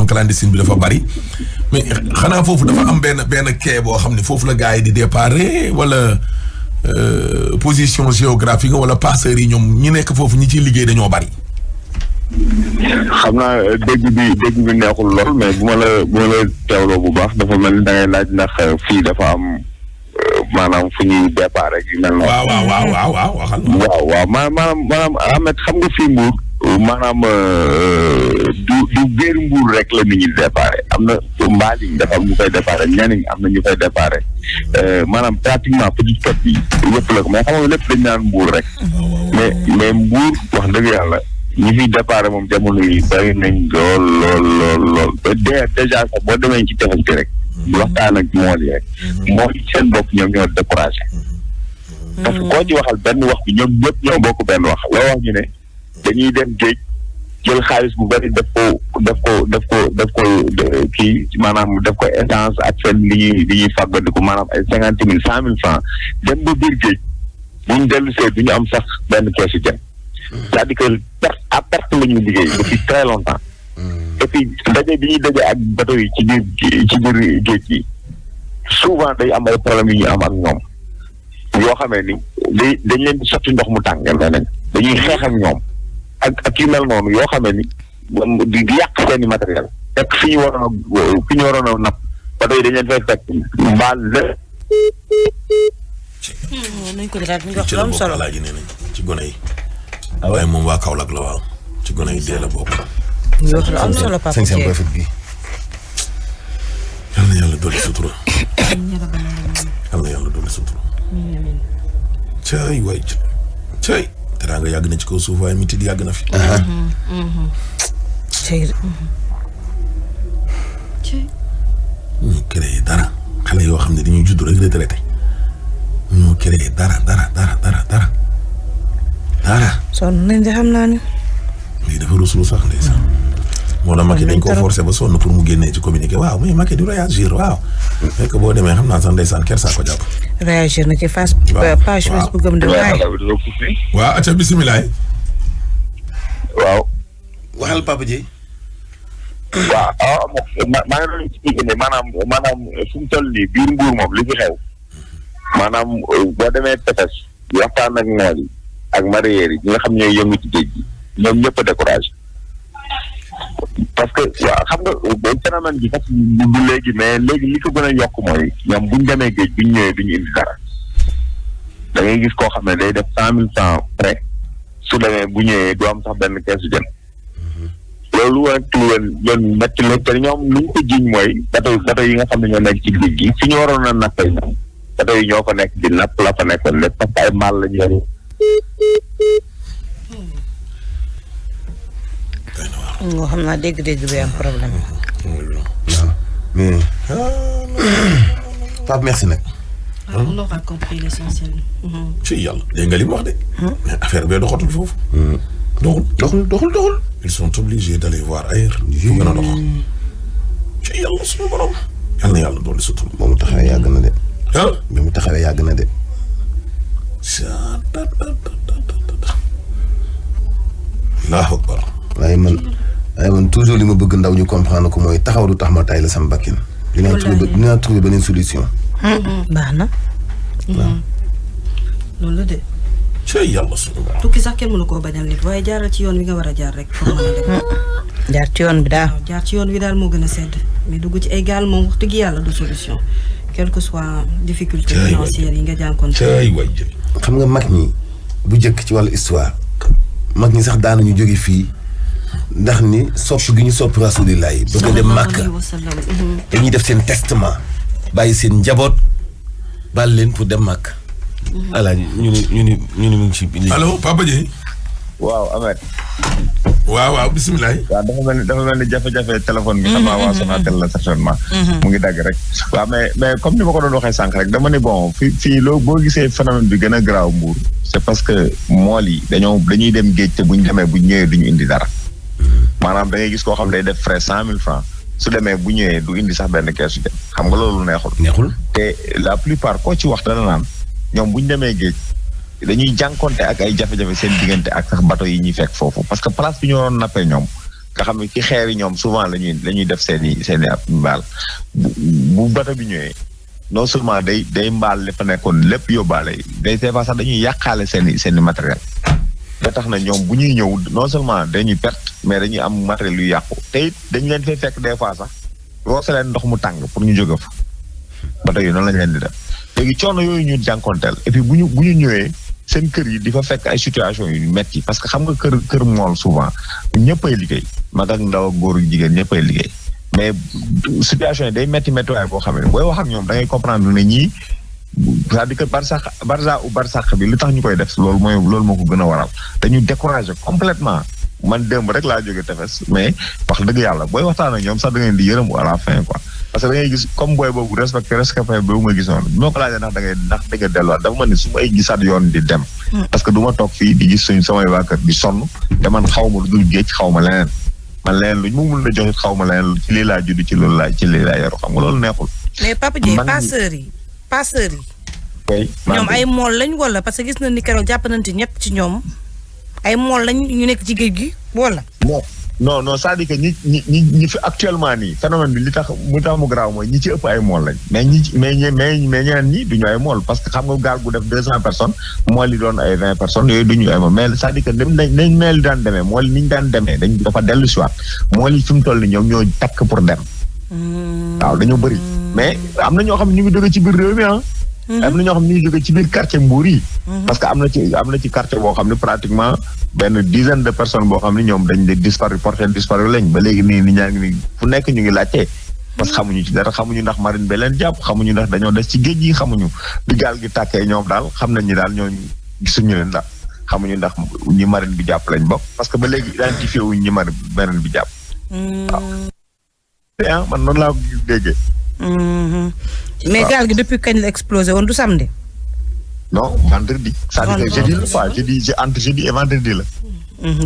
clandestine bi dafa bari mais xanaa foofu dafa am benn quai boo xam ne foofu la gars yi di déparé wala position géographique wala passeurs yi ñoom ñi nekk foofu ñi ciy liggéey dañoo bari. xam naa dégg bi neexul lool mais bu ma la teewloo bu baax dafa mel ni da ngay laaj ndax fii dafa am maanaam fu ñuy départ rek yu mel noonu. waaw waxal. waaw maanaam Ahmed xam nga fii Mbour. maanaam du biir Mbuur rek la nit ñi déparé am na Mbaali dafa am ñu fay déparé Nianing am na ñu fay déparé maanaam pratiquement Petite Côte bi yëpp la ko mais xam nga lépp dañ naan Mbuur rek mais Mbuur wax dëgg yàlla ñi fiy déparé moom jamono yi bari nañ lool déjà sax boo demee ci tefes gi rek waxtaan ak mool yi rek mool yi seen bopp ñoom ñoo découragé parce que koo ci waxal benn wax bi ñoom ñëpp ñoo bokk benn wax loo wax ñu ne dañuy dem géej jël xaalis bu bari def ko kii maanaam def ko essence ak seen li ñuy fàggandiku maanaam ay 50,000 100,000 francs dem ba biir géej buñ dellu see du ñu am sax benn keesu jën c'est-à-dire que perte à perte la ñuy liggéey depuis très longtemps et puis daje bi ñuy daje ak bateau yi ci biir géej gi souvent day am ay problèmes yu ñu am ak ñoom yoo xamee ni dañ leen di sotti ndox mu tàng leneen dañuy xeex ak ñoom ak yu mel noonu yoo xamee ni di yàq seeni matériel fekk fi ñu waroon a napp ba tey dañ leen fay fekk mbaal la. nañ ko daal ñu wax lu am solo alaaji nee nañ ci gone yi. waaye moom waa Kaolack la waaw ci gone yi dee la bokk. ñu wax lu am solo Papa Dieng seen profit bi. yal na yàlla dolli sutura. yal na yàlla dolli sutura. cay waay cay. teraanga yàgg na ci kaw suuf waaye mitit yàgg na fi. ñu créé dara xale yoo xam ne dañuy judd rek retraité ñu créé dara. sonn nañ de xam naa ne. lii dafa ruslu sax ndeysaan. moo tax Macky dañ koo forcé ba sonn pour mu génnee ci communiqué waaw mais Macky du réagir waaw. fekk boo demee xam naa sax ndeysaan kersa ko jàpp. réagir na ci page Facebook am de waaye. waaw acca bisimilah. waaw. waxal Papa Dieng. waaw maa ngi doon expliqué ne maanaam fu mu toll nii biir Mbuur moom li fi xew maanaam boo demee tefes waxtaan ak mool yi ak mareyeur yi ñi nga xam ñooy yëngu ci géej gi ñoom ñëpp a découragé parce que waaw xam nga phénomène bi sax du léegi mais léegi li ko gën a yokk mooy ñoom buñ demee géej buñ ñëwee duñu indi dara da ngay gis koo xam ne day def 100,000 francs prêt su demee bu ñëwee du am sax benn keesu jën loolu rek leen métti la te ñoom lu ñu ko jiñ mooy bateau yi nga xam ne ñoo nekk ci géej gi fi ñu waroon a nappee ñoom bateau yi ñoo fa nekk di napp la fa nekkoon lépp parce que ay maal la ñu yor. nga xam naa dégg-dégg bi am problème. waaw mais Pape merci nag. on aura compris l'essentiel. ci yàlla dégg nga li mu wax de. mais affaire bee doxatul foofu. doxul. ils sont obligés d'aller voir ailleurs. fu gën a dox. ci yàlla suñu borom. yal na yàlla dolli sutur. ba mu taxawee yàgg na de. ba mu taxawee yàgg na de. Allahu akbar. waaye man toujours li ma bëgg ndaw ñu comprendre ko mooy taxaw du tax ma tay la sama bakkin. dinaa trouver beneen solution. baax na. loolu la de. cey yàlla suñu baax. tukki sax kenn mënu koo bañal nit waaye jaaral ci yoon wi nga war a jaar rek. jaar ci yoon bi daal. jaar ci yoon wi daal moo gën a sedd mais dugg ci ay gaal moom wax dëgg yàlla du solution quelle que soit difficulté financière yi nga jànkoon. xam nga mag ñi bu jëkk ci wàllu histoire mag ñi sax daanañu jóge fii ndax ni sopp gi ñu sopp rasulillah yi bëgg a dem Màkka dañuy def seen testament bàyyi seen njaboot baal leen pour dem Màkka. alaaji ñu ni mu ngi ci. allo Papa Dieye. waaw Ahmed. waaw bisimilah. waaw dafa mel ni jafe-jafe téléphone bi. xam naa waa Sonatel la certainement. mu ngi dagg rek. waaw mais comme ni ma ko doon waxee sànq rek dama ne bon fii boo gisee phénomène bi gën a garaaw Mbour. c'est parce que mool yi dañuy dem géej te buñ demee bu ñëwee duñu indi dara. maanaam da ngay gis koo xam day def frais 100,000 francs su demee bu ñëwee du indi sax benn keesu jën xam nga loolu neexul. te la plupart koo ci wax dana naan ñoom bu ñu demee géej. dañuy jànkonte ak ay jafe-jafe seen diggante ak sax bateau yi ñuy fekk foofu parce que place bi ñu waroon nappee ñoom nga xam ne ci xeer yi ñoom souvent la ñuy def seen i ab mbaal bu bateau bi ñëwee non seulement day mbaal li fa nekkoon lépp yóbbaale des fois sax dañuy yàqaale seen i matériel ba tax na ñoom bu ñuy ñëw non seulement dañuy perte mais dañuy am matériel yu yàqu te it dañu leen fay fekk des fois sax roose leen ndox mu tàng pour ñu jóge fa bateau yi noonu lañ leen di def léegi coono yooyu ñu jànkonteel et puis bu ñu ñëwee seen kër yi di fa fekk ay situation yu metti parce que xam nga kër mool souvent ñëppay liggéey mag ak ndaw ak góor ak jigéen ñëppay liggéey mais situation yi day metti waaye boo xam ne booy wax ak ñoom da ngay comprendre ne ñii c'est-à-dire que barsax bi li tax ñu koy def loolu moo ko gën a waral dañu découragé complètement man démb rek laa jóge tefes mais wax dëgg yàlla booy waxtaan ak ñoom sax da ngeen di yërëm à la fin quoi parce que da ngay gis comme booy boobu respecté boobu ma gisoon bi ma ko laajee ndax da nga delluwaat dafa ma ne su may gisaat yoon di dem parce que du ma toog fii di gis samay waa kër di sonn te man xaw ma lu dul géej xaw ma leneen man leneen lu ñu ma mën a joxit xaw ma leneen ci lii laa judd ci lii laa yaru xam nga loolu neexul. mais Papa Dieye passeurs yi ñoom ay mool lañ wala parce que gis na ni keroog jàpp nañ ci ñëpp ci ñoom ay mool lañ ñu nekk ci géej gi wala. non c'est-à-dire que ñi fi actuellement nii phénomène bi li tax mu garaaw mooy ñi ci ëpp ay mool lañ mais ñeneen ñi duñu ay mool parce que xam nga gaal gu def 200 personnes mool yi doon ay 20 personnes yooyu duñu ay mool mais c'est-à-dire que nañ meel daan demee mool yi ni ñu daan demee dafa dellu si waat mool yi fi mu toll ni ñoom ñoo takk pour dem waaw dañoo bëri mais am na ñoo xam ne ñu ngi jóge ci biir réew mi am na ñoo xam ne ñu ngi jóge ci biir quartier Mbour yi parce que am na ci quartier boo xam ne pratiquement benn dizaine de personnes boo xam ne ñoom dañ de disparu lañ ba léegi nii ni ñaa ngi ni fu nekk ñu ngi laajtee parce que xamuñu ci dara xamuñu ndax marine bi leen jàpp xamuñu ndax dañoo des ci géej gi xamuñu bi gaal gi tàkkee ñoom daal xam nañ ñi daal ñoo gisuñu leen daal xamuñu ndax ñi marine bi jàpp lañ bokk parce que ba léegi identifié wuñ ñi marine bi jàpp waaw man noonu laa ko déggee mais gaal gi depuis kañ la explosé woon du samedi. non vendredi. c'est-à-dire que jeudi la quoi entre jeudi et vendredi la.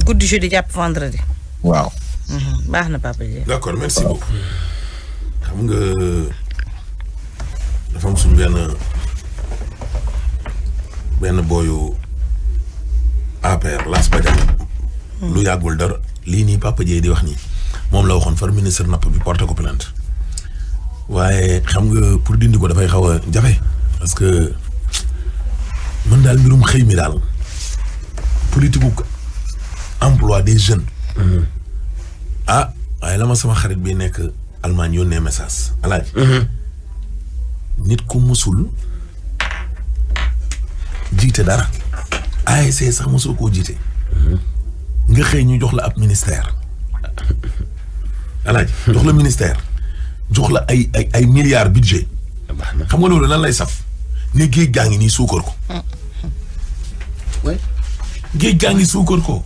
guddi jeudi jàpp vendredi. waaw. baax na Papa Dieye. d'accord merci beaucoup. xam nga dafa am suñu benn booyu APR Las Badiane. lu yàggul dara lii nii Papa Dieye di wax nii moom la waxoon far ministre napp bi porté ko plainte waaye xam nga pour dindi ko dafay xaw a jafe parce que mën daal mbirum xëy mi daal politique emploi des jeunes. waaye la ma sama xarit bi nekk Allemagne yónnee message alaaj nit ku musul jiite dara ASC sax musul koo jiite nga xëy ñu jox la ab ministère alaaj jox la ministère jox la ay milliards budget xam nga loolu nan lay saf ne géej gaa ngi nii suukar ko géej gaa ngi suukar ko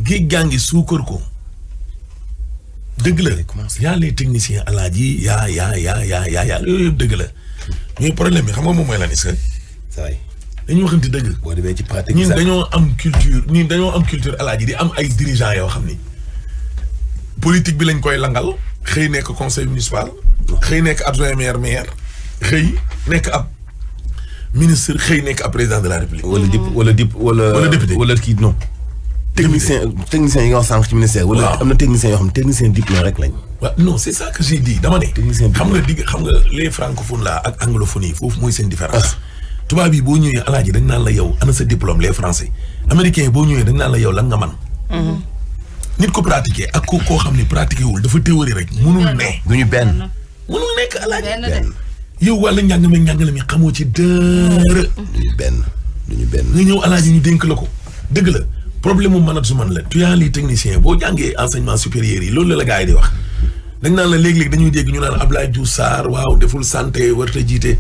géej gaa ngi suukar ko dëgg la yaa les techniciens alaaji yaa yooyu yëpp dëgg la mais problème bi xam nga moom mooy lan est-ce que dañu waxante dëgg boo demee ci pratique ñun dañoo am culture alaaji di am ay dirigeants yoo xam ni politique bi lañ koy langal xëy nekk conseil municipal xëy nekk adjoint maire xëy nekk ab ministre xëy nekk ab président de la république. wala député wala kii non. technicien yi nga wax sànq ci ministère. wala am na technicien yoo xam ne technicien diplôme rek lañ. waaw non c'est ça que j'ai dit dama ne. xam nga les francophones là ak anglophones yi foofu mooy seen différence. tubaab yi boo ñëwee alaaji dañ naan la yow ana sa diplôme les français. américains yi boo ñëwee dañ naan la yow lan nga man nit ko pratiquer ak koo xam ne pratiquer wul dafa théorie rek mënul ne. du ñu benn. mënul nekk alaaji. yow wàlla njàngale mi xamoo ci dara. du ñu benn. nga ñëw alaaji ñu dénk la ko dëgg la. problème mu management la tu as les techniciens boo jàngee enseignement supérieur yi loolu la gars yi di wax dañ naan la léeg-léeg dañuy dégg ñu naan Abdoulaye Diouf Sarr waaw deful santé warta jiite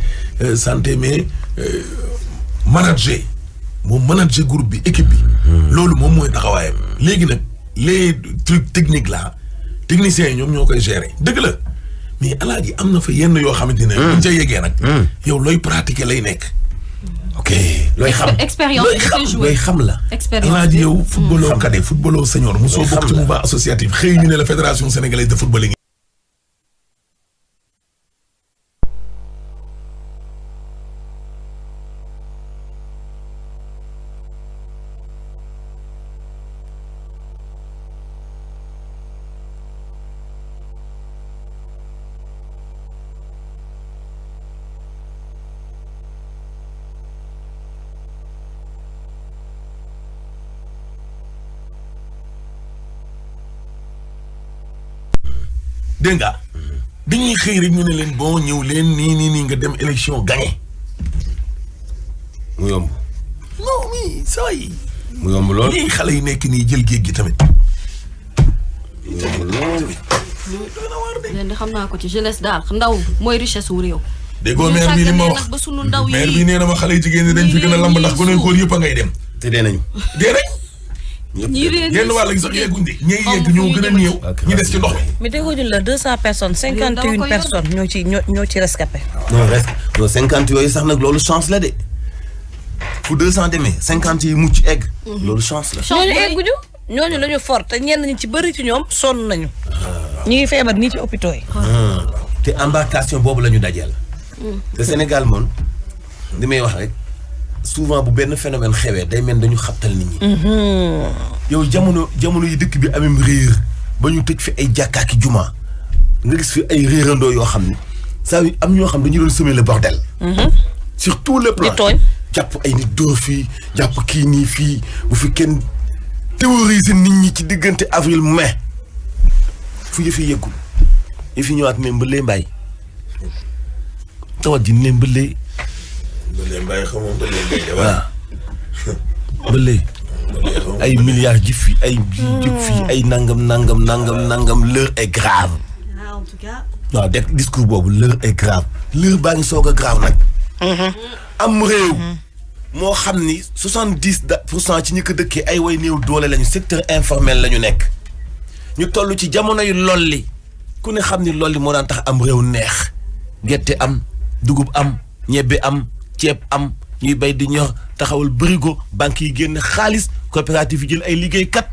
santé mais manager groupe bi équipe bi. loolu moom mooy taxawaayam. léegi nag les trucs techniques là techniciens yi ñoom ñoo koy gérer dëgg la mais alaaji am na fa yenn yoo xamante ne. buñ ca yeggee nag. yow looy pratiquer lay nekk. ok looy xam looy xam la. expérience bi yow footballoo cadet footballoo senior mosoo bokk ci mouvement associatif xëy ñu ne la fédération sénégalaise de football. dégg nga dañuy xëy rek ñu ne leen bon ñëw leen nii nga dem élection gagné mu yomb. non mais saa yi. mu yomb lool lii xale yi nekk nii jël géej gi tamit. mu yomb lool. leen di xam naa ko ci jeunesse daal ndaw mooy richesse wu réew. déggoo maire bi li ma wax maire bi nee na ma xale yu jigéen ñi dañ fi gën a lamb ndax gone góor yëpp a ngay dem. te dee nañu. dee nañ. genn wàll gi sax yegguñ de ñay yegg ñoo gën a néew ñi des ci ndox mi. mais déggoo ñu la 200 personnes 51 personnes ñoo ci rescapé. non 50 yooyu sax nag loolu chance la de fu 200 demee 50 yi mucc egg. loolu chance la. ñooñu egguñu ñooñu la ñu fort te ñenn ñi ci bëri ci ñoom sonn nañu. ñu ngi feebar nii ci hôpitaux yi. te embarcation boobu la ñu dajeel. te Sénégal moom li may wax rek. souvent bu benn phénomène xewee day mel dañu xabtal nit ñi. yow jamono yi dëkk bi amee réer ba ñu tëj fi ay jàkkaaki juma nga gis fi ay réerandoo yoo xam ne saa yu am ñoo xam dañu doon semer le bordel. sur tous les plans. di tooñ jàpp ay nit dóor fii jàpp kii nii fii bu fi kenn théoriser nit ñi ci diggante avril mai fu yëf yi yëggul yëf yi ñëwaat mais mbëlee mbaay tawat ji ne mbëlee. bële ay milliards ji fi ay jóg fii ay nangam l'heure est grave. en tout cas. waaw de discours boobu l'heure est grave l'heure baa ngi soog a grave nag. am réew. moo xam ni 70% ci ñi ko dëkkee ay way néew doole lañu secteur informel la ñu nekk. ñu toll ci jamono yu lolli ku ne xam ni lolli moo daan tax am réew neex gerte am dugub am ñebbe am. ceeb am ñuy bay di ñor taxawal bërigo banques yi génn xaalis coopérative yi jël ay liggéeykat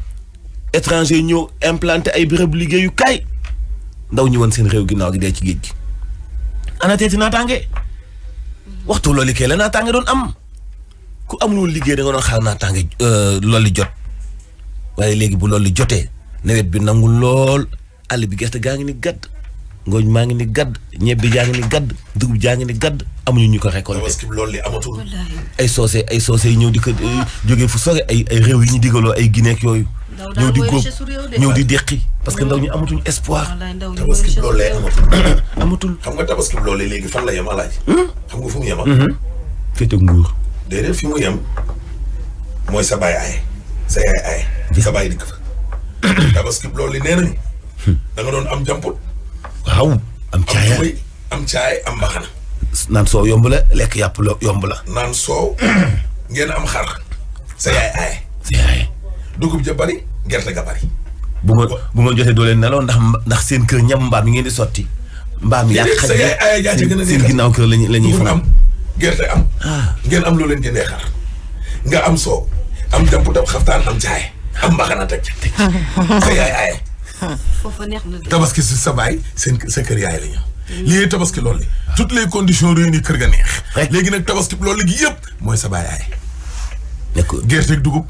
étranger ñëw implanté ay béréb liggéeyukaay ndaw ñi woon seen réew ginnaaw gi dee ci géej gi. ana teeti naataange waxtu loolu kay la naataange doon am ku amuloo liggéey da nga doon xaar naataange loolu jot waaye léegi bu loolu jotee nawet bi nangu lool àll bi gerte gaa ngi ni gadd ngooñ maa ngi ni gadd ñebbe jaa ngi ni gadd dugub jaa ngi ni gadd amuñu ñu ko récolté. parce que loolu li amatul. ay soose yi ñëw di ko jógee fu sore ay réew yi ñu digaloo ay Guinée ak yooyu. ñëw di góob ñëw di deqi parce que ndaw ñu amatuñu espoir. tabaski loolu lay amatul. amatul xam nga tabaski loolu léegi fan la yem alaaji. xam nga fu mu yem ak. féete nguur. déedéet fi mu yem mooy sa baay aaye sa yaay aaye. sa baay dikk fa. tabaski loolu nee nañu. da nga doon am jamput. waaw am caaya am caay am mbaxana. naan soow yomb la lekk yàpp la yomb la. naan soow ngeen am xar. sa yaay aaye. sa yaay. dugub ja bari gerte ga bari. bu ma jotee doo leen nelaw ndax seen kër ñam mbaam yi ngeen di sotti. mbaam yaa xaj sa yaay aaye jaa ca gën a seen ginnaaw kër la ñuy am gerte am. ngeen am loo leen jëndee xar. nga am soow am jamput ab xaftaan am caay am mbaxana teg sa yaay aaye. foofa neex na tabaski si sa baay sa kër yaay la ñu lii tabaski loolu toutes les conditions réunies kër ga neex. léegi nag tabaski loolu gi yëpp mooy sa baayaay. gerte dugub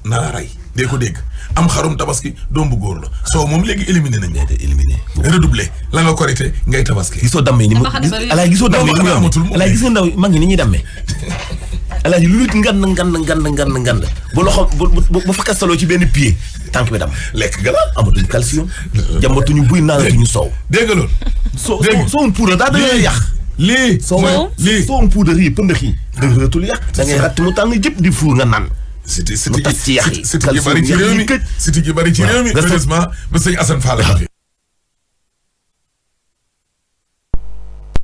na la rey dee ko dégg am xarum tabaski doom bu góor la soo moom léegi éliminé nañ ko. éliminé redoublé la nga korité ngay tabaski. gisoo dammee ni mu alaay gisoo dammee ni mu amatul alaay gis nga ndaw mag ñi ni ñuy dammee. alaay lu nit ngand bu loxo bu fa kastaloo ci benn pied tànk bi dam lekk gala amatuñ calcium jàmbatuñu buy naanatuñu soow. dégg nga loolu. soo puudar daa dañoo yàq. lii soo puudar yi pëndax yi dëgëratul yàq da ngay ratt mu tàng jëpp di fuur nga naan. siti gi bari ci réew mi siti gi bari ci réew mi heureusement ba sëñ Assane Fall la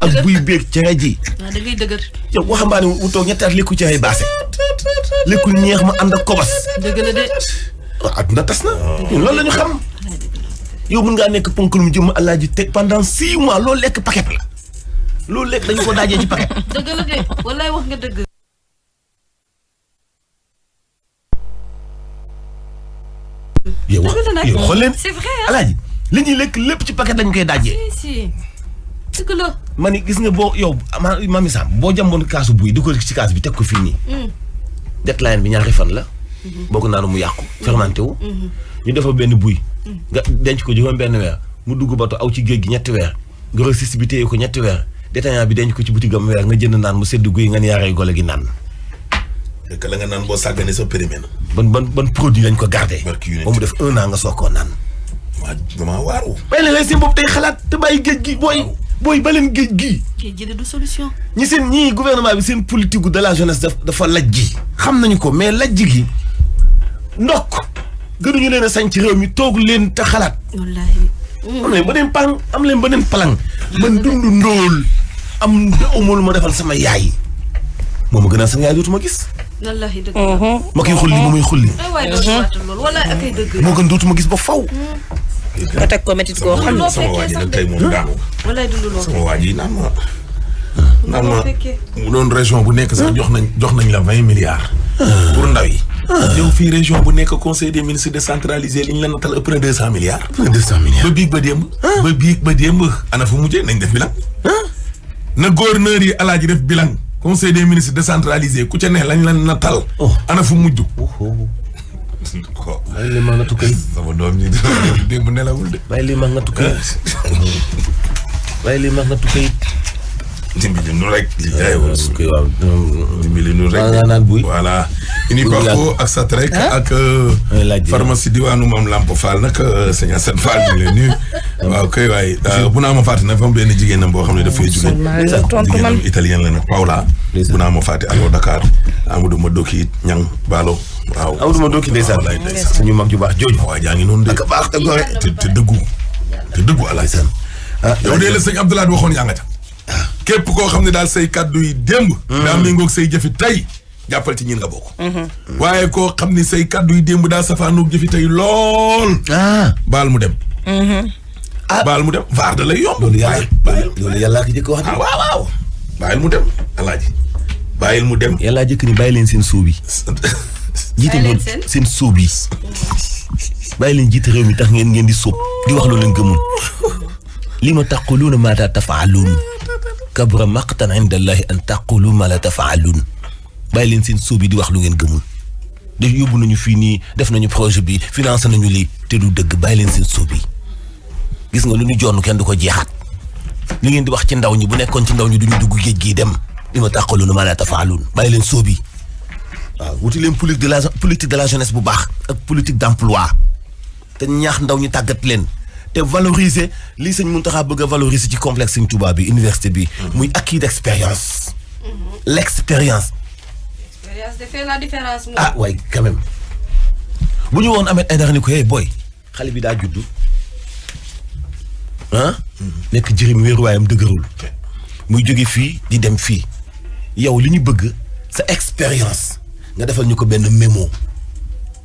ak buy beeg cere ji. da ngay dëgër. yow waxambaane wu toog ñetti at lekku cere baase lekku ñeex ma ànd ak kobas. dëgg la de. waaw adduna tas na. loolu la ñu xam. yow mën ngaa nekk ponk lu mu jëm Alaaji teg pendant 6 mois loolu lekk paquet la loolu lekk dañu ko daajee ci paquet. dëgg la de wallaay wax nga dëgg. yow xool leen c'est vrai Alaaji li ñuy lekk lépp ci paquet dañu koy daajee. si dëgg la. ma ni gis nga boo yow Mami Sam boo jàmboon kaasu buy di ko ci kaas bi teg ko fii nii. deadline bi ñaari fan la. boo ko naanu mu yàqu. fermenté wu. ñu defar benn buy. nga denc ko juróom benn weer mu dugg bato aw ci géej gi ñetti weer. grossiste bi téye ko ñetti weer détaillant bi denc ko ci boutique am weer nga jënd naan mu sedd guy nga yaaree gole gi naan. dëkk la nga naan boo sàgganee sa périmètre. ban produit lañ ko gardé. ba mu def 1 an nga soog koo naan. waa damaa waaru. bàyyi leen seen bopp tey xalaat te bàyyi géej gi booy ba leen géej gi. géej gi du solution. ñii gouvernement bi seen politique de la jeunesse dafa lajji. xam nañu ko mais lajji gi ndokk gënuñu leen a sañ ci réew mi toog leen te xalaat. wallaahi. am leen beneen palang. man dundu ndóol am amul ma defal sama yaay. moo ma gën a sama yaay dootuma gis. wallaahi dëgg ma koy xulli ma muy xulli. waay doo fàtte loolu wallaahi akay dëgg. moo gën dootuma gis ba faw. nga teg ko métit koo xam ne sama waa ji nag tey moom daanu. wallaahi dund loo sama waa ji naan ma mu doon région bu nekk sax jox nañ la 20 milliards. pour ndaw yi. yow fii région bu nekk conseil des ministres décentralisé li ñu la natal ëpp na 200 milliards. 200 milliards ba biig ba démb. ana fu mujjee nañ def bilan. na gouverneur yi alaaji def bilan. conseil des ministres décentralisé ku ca ne lañ la natal. ana fu mujj. bàyyi li ma nga tukkay. sama doom ñi démb nelawul de. bàyyi li ma nga tukkay. bàyyi li ma nga tukkay. dimbali nu rek. waaw dimbali nu rek. nga naan buy. voilà. Unipaco ak Satrec ak. pharmacie diwaanu Mam Lamp Fall nag sëñ Assane Fall ñu ngi leen nuyu. waaw kay waay bu naa ma fàtte nag fa mu benn jigéenam boo xam ne dafay jóge. jigéenam italien la nag Paola. bu naa ma fàtte allo Dakar Amadou Madoki Ñang Baalo. waaw Amadou Madoki ndeysaan suñu mag ju baax jooju. waaw jaa ngi noonu de. ak baax te gore. te dëggu Alassane. yow de la sëñ Abdoulaye waxoon yaa nga ca. képp koo xam ne daal say kàddu yi démb. daa méngoog say jëfi tey jàppal ci ñin nga bokk. waaye koo xam ne say kàddu yi démb daa safaanoog jëfi tey lool. baal mu dem. baal mu dem vaar da lay yomb. loolu yàllaa ko jëkk wax ni. waaw. bàyyil mu dem alaaji. bàyyil mu dem. yàllaa jëkk ni bàyyi leen seen sóob yi. jiite moom seen sóob yi. bàyyi leen jiite réew mi tax ngeen di sóob di wax loolu leen gëmul. li ma taquluuna maa laa tafaaluun kabura maqtan inda allahi an taqulu maa laa tafaaluun bàyyi leen seen sóob yi di wax lu ngeen gëmul. de yóbbu nañu fii nii def nañu projet bi financé nañu lii te du dëgg bàyyi leen seen sóob yi. gis nga lu ñu jonn kenn du ko jeexaat li ngeen di wax ci ndaw ñi bu nekkoon ci ndaw ñi duñu dugg géej gii dem li ma taquluuna maa laa tafaaluun bàyyi leen sóob yi. waaw wuti leen politique de la jeunesse bu baax ak politique d'emploi te ñaax ndaw ñi tàggat leen. te valoriser lii sëñ Mountakha bëgg a valoriser ci complexe Sëñ Touba bi université bi. muy acquis d'expérience. l'expérience. l'expérience fait la différence. waaye quand même bu ñu woon Ahmed Aïdara ni ko hey boy xale bi daa juddu nekk jëriñ wéeruwaayam dëgërul muy jóge fii di dem fii yow li ñu bëgg sa expérience nga defal ñu ko benn mémo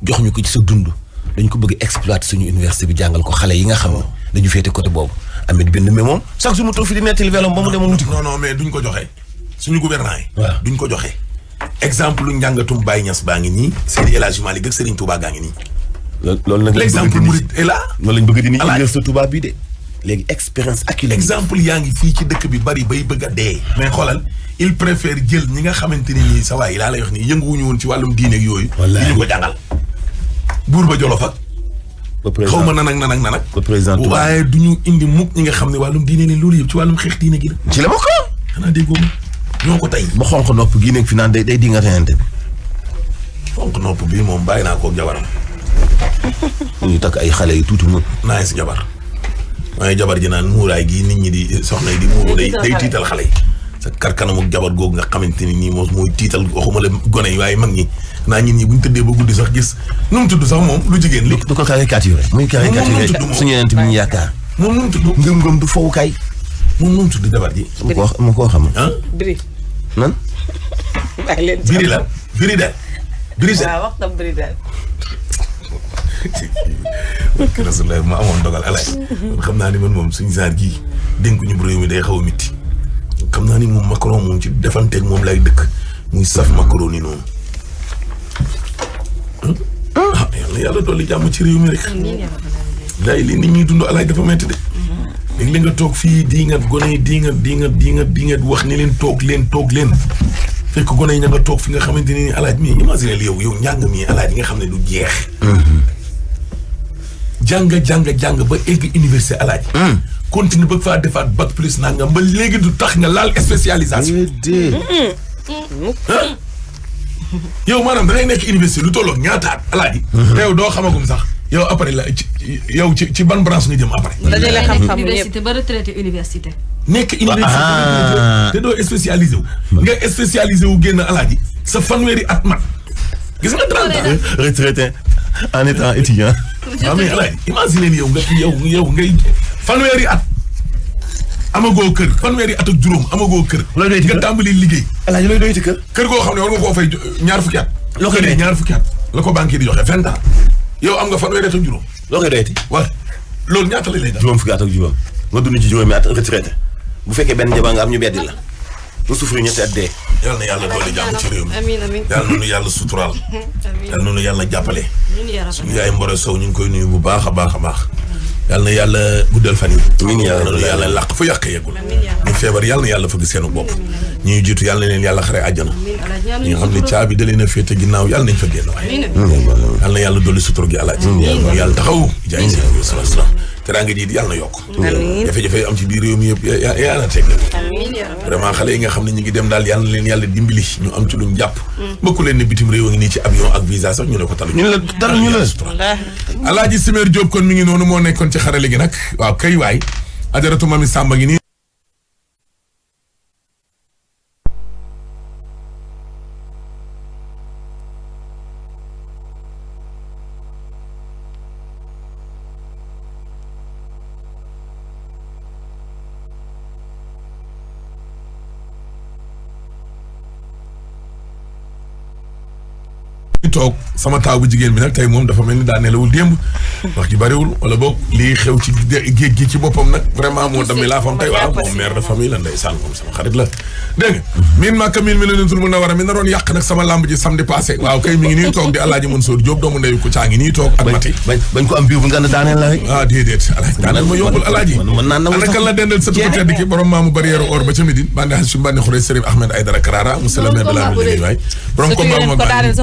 jox ñu ko ci sa dund. dañ ko bëgg exploiter suñu université bi jàngal ko xale yi nga xam ne dañu féete côté boobu amit bind mais moom chaque jour mu toog fi di nettali velom ba mu demoon wuti ko. non mais duñ ko joxe suñu gouvernement yi. waaw duñ ko joxe. exemple lu njàngatum Baye Niass baa ngi nii Seydi El Hadji Malick ak Serigne Touba gaa ngi nii. loolu nag l'exemple Mouride est là. loolu lañ bëgg di ni université Touba bii de. léegi expérience ak exemple yaa ngi fii ci dëkk bi bari bay bëgg a dee. mais xoolal il préfère jël ñi nga xamante ni nii sa waay laa lay wax nii yënguwuñu woon ci wàllum diine ak yooyu. wallaahi ñu ko jàngal. buur ba Jolof ak. xaw ma nan ak. ba président waaye du ñu indi mukk ñi nga xam ne wàllum diine leen loolu yëpp ci wàllum xeex diine gi la. ci la ma ko. xanaa déggoo ma ñoo ko tey. ba xonq nopp gi nekk fi naan day di nga reyante bi. xonq nopp bii moom bàyyi naa koog jabaram. ñu takk ay xale yu tuuti mu. naa si jabar. waaye jabar ji naan muuraay gii nit ñi di soxna yi di muuru day tiital xale yi. sa karkanamu jabar googu nga xamante ni nii moom mooy tiital waxuma la gone yi waaye mag ñi naa ñit ñi buñ tëddee ba guddi sax gis nu mu tudd sax moom lu jigéen li. du ko caricaturé. muy caricaturé suñu yeneen bi ñu yaakaar. moom nu mu tudd. ngëm-ngëm du fowukaay. moom nu mu tudd jabar ji. ma koo xam. ah. Biri. nan. Biri la Biri de. Biri de waaw wax tam Biri de. Rasulullah ma amoon dogal alaay. xam naa ni man moom suñu saar gii dénkuñu bu réew mi day xaw a mitti. xam naa ni moom Macron moom ci defanteeg moom lay dëkk muy saf Macron yi noonu. yàlla dolli jàmm ci réew mi rek. laay li nit ñuy dund alaay dafa metti de. léegi li nga toog fii di nga gone yi di nga wax ni leen toog leen. fekk gone yi ña nga toog fi nga xamante ni alaaj mi imagine yow njàng mi alaaj yi nga xam ne du jeex. jàng ba egg université alaaj. continue ba faa defaat bac plus nangam ba léegi du tax nga laal spécialisation. yow maanaam da ngay nekk université lu tolloog ñaata at alaaji. yow doo xamagum sax yow après la ci ban branche nga jëm après. dajale xam-xam université ba retraité université. nekk université te doo spécialisé wu. nga spécialisé wu génn alaaji sa fanweeri at mat. gis nga 30 ans. retraité en étant étudiant. waaw mais alaaji imagine yow ngay fanweeri at. amagoo kër fanweeri at ak juróom amagoo kër. looy doy ci kër nga tàmbali liggéey. alaaji looy doy ci kër. kër goo xam ne war nga koo fay ñaar fukki at. loo koy doy ñaar fukki at la ko banque yi di joxe 20 ans. yow am nga fanweeri at ak juróom. loo koy doyati. waaw loolu ñaata la lay def. juróom fukki at ak juróom nga dund ci juróomi at retraité bu fekkee benn njaboot nga am ñu beddi la nga souffrir ñetti at dee. yal na yàlla doole jàmm ci réew mi. amiin yal na nu yàlla suturaal. yal na nu yàlla jàppale. suñu yaay Mbore Sow ñu ngi koy nuyu bu baax a baax a baax. yal na yàlla guddal fan yi. amiin yàlla làq fu yàq yeggul. ñu feebar yal na yàlla fëgg seenu bopp. ñuy jiitu yal na leen yàlla xare àjjana. ñi nga xam ne caabi da leen a féete ginnaaw yal nañ fa génn waaye. yal na yàlla dolli sutur gi alaaji. yàlla taxaw jaay si salaam. teraanga ji yàlla na yokk. jafe-jafe am ci biir réew mi yëpp yaa na teg. vraiment xale yi nga xam ne ñu ngi dem daal yàlla na leen yàlla dimbali ñu am ci luñ jàpp. mbokku leen ne bitim réew a ngi nii ci avion ak visa sax ñu ne ko talu. ñu ne la talu ñu la. Alaaji Simeer Diop kon mi ngi noonu moo nekkoon ci xarale gi nag waaw kay waay ajaratu Mami Samba ngi nii. toog sama taaw bu jigéen bi nag tey moom dafa mel ni daa nelawul démb wax ji bariwul wala boog lii xew ci géej gi ci boppam nag vraiment moo dammi laa fam tey waaw moom mère de famille la ndeysaan moom sama xarit la dégg nga miin maaka miin mi la nentul mun na war a mi naroon yàq nag sama lamb ji samedi passé waaw kay mi ngi nii toog di Alaaji Mansour Diop doomu ndeyu ko caa ngi nii toog ak Mati bañ ko am biir bu nga ne daaneel la rek ah déedéet Alaaji daaneel ma yombul Alaaji ana kan la dendal sa tedd ki borom maamu barrière or ba ca Médine bandi Hachim bandi Khourey Serigne Ahmed Aïdara Karara monsieur le maire de la ville waay borom ko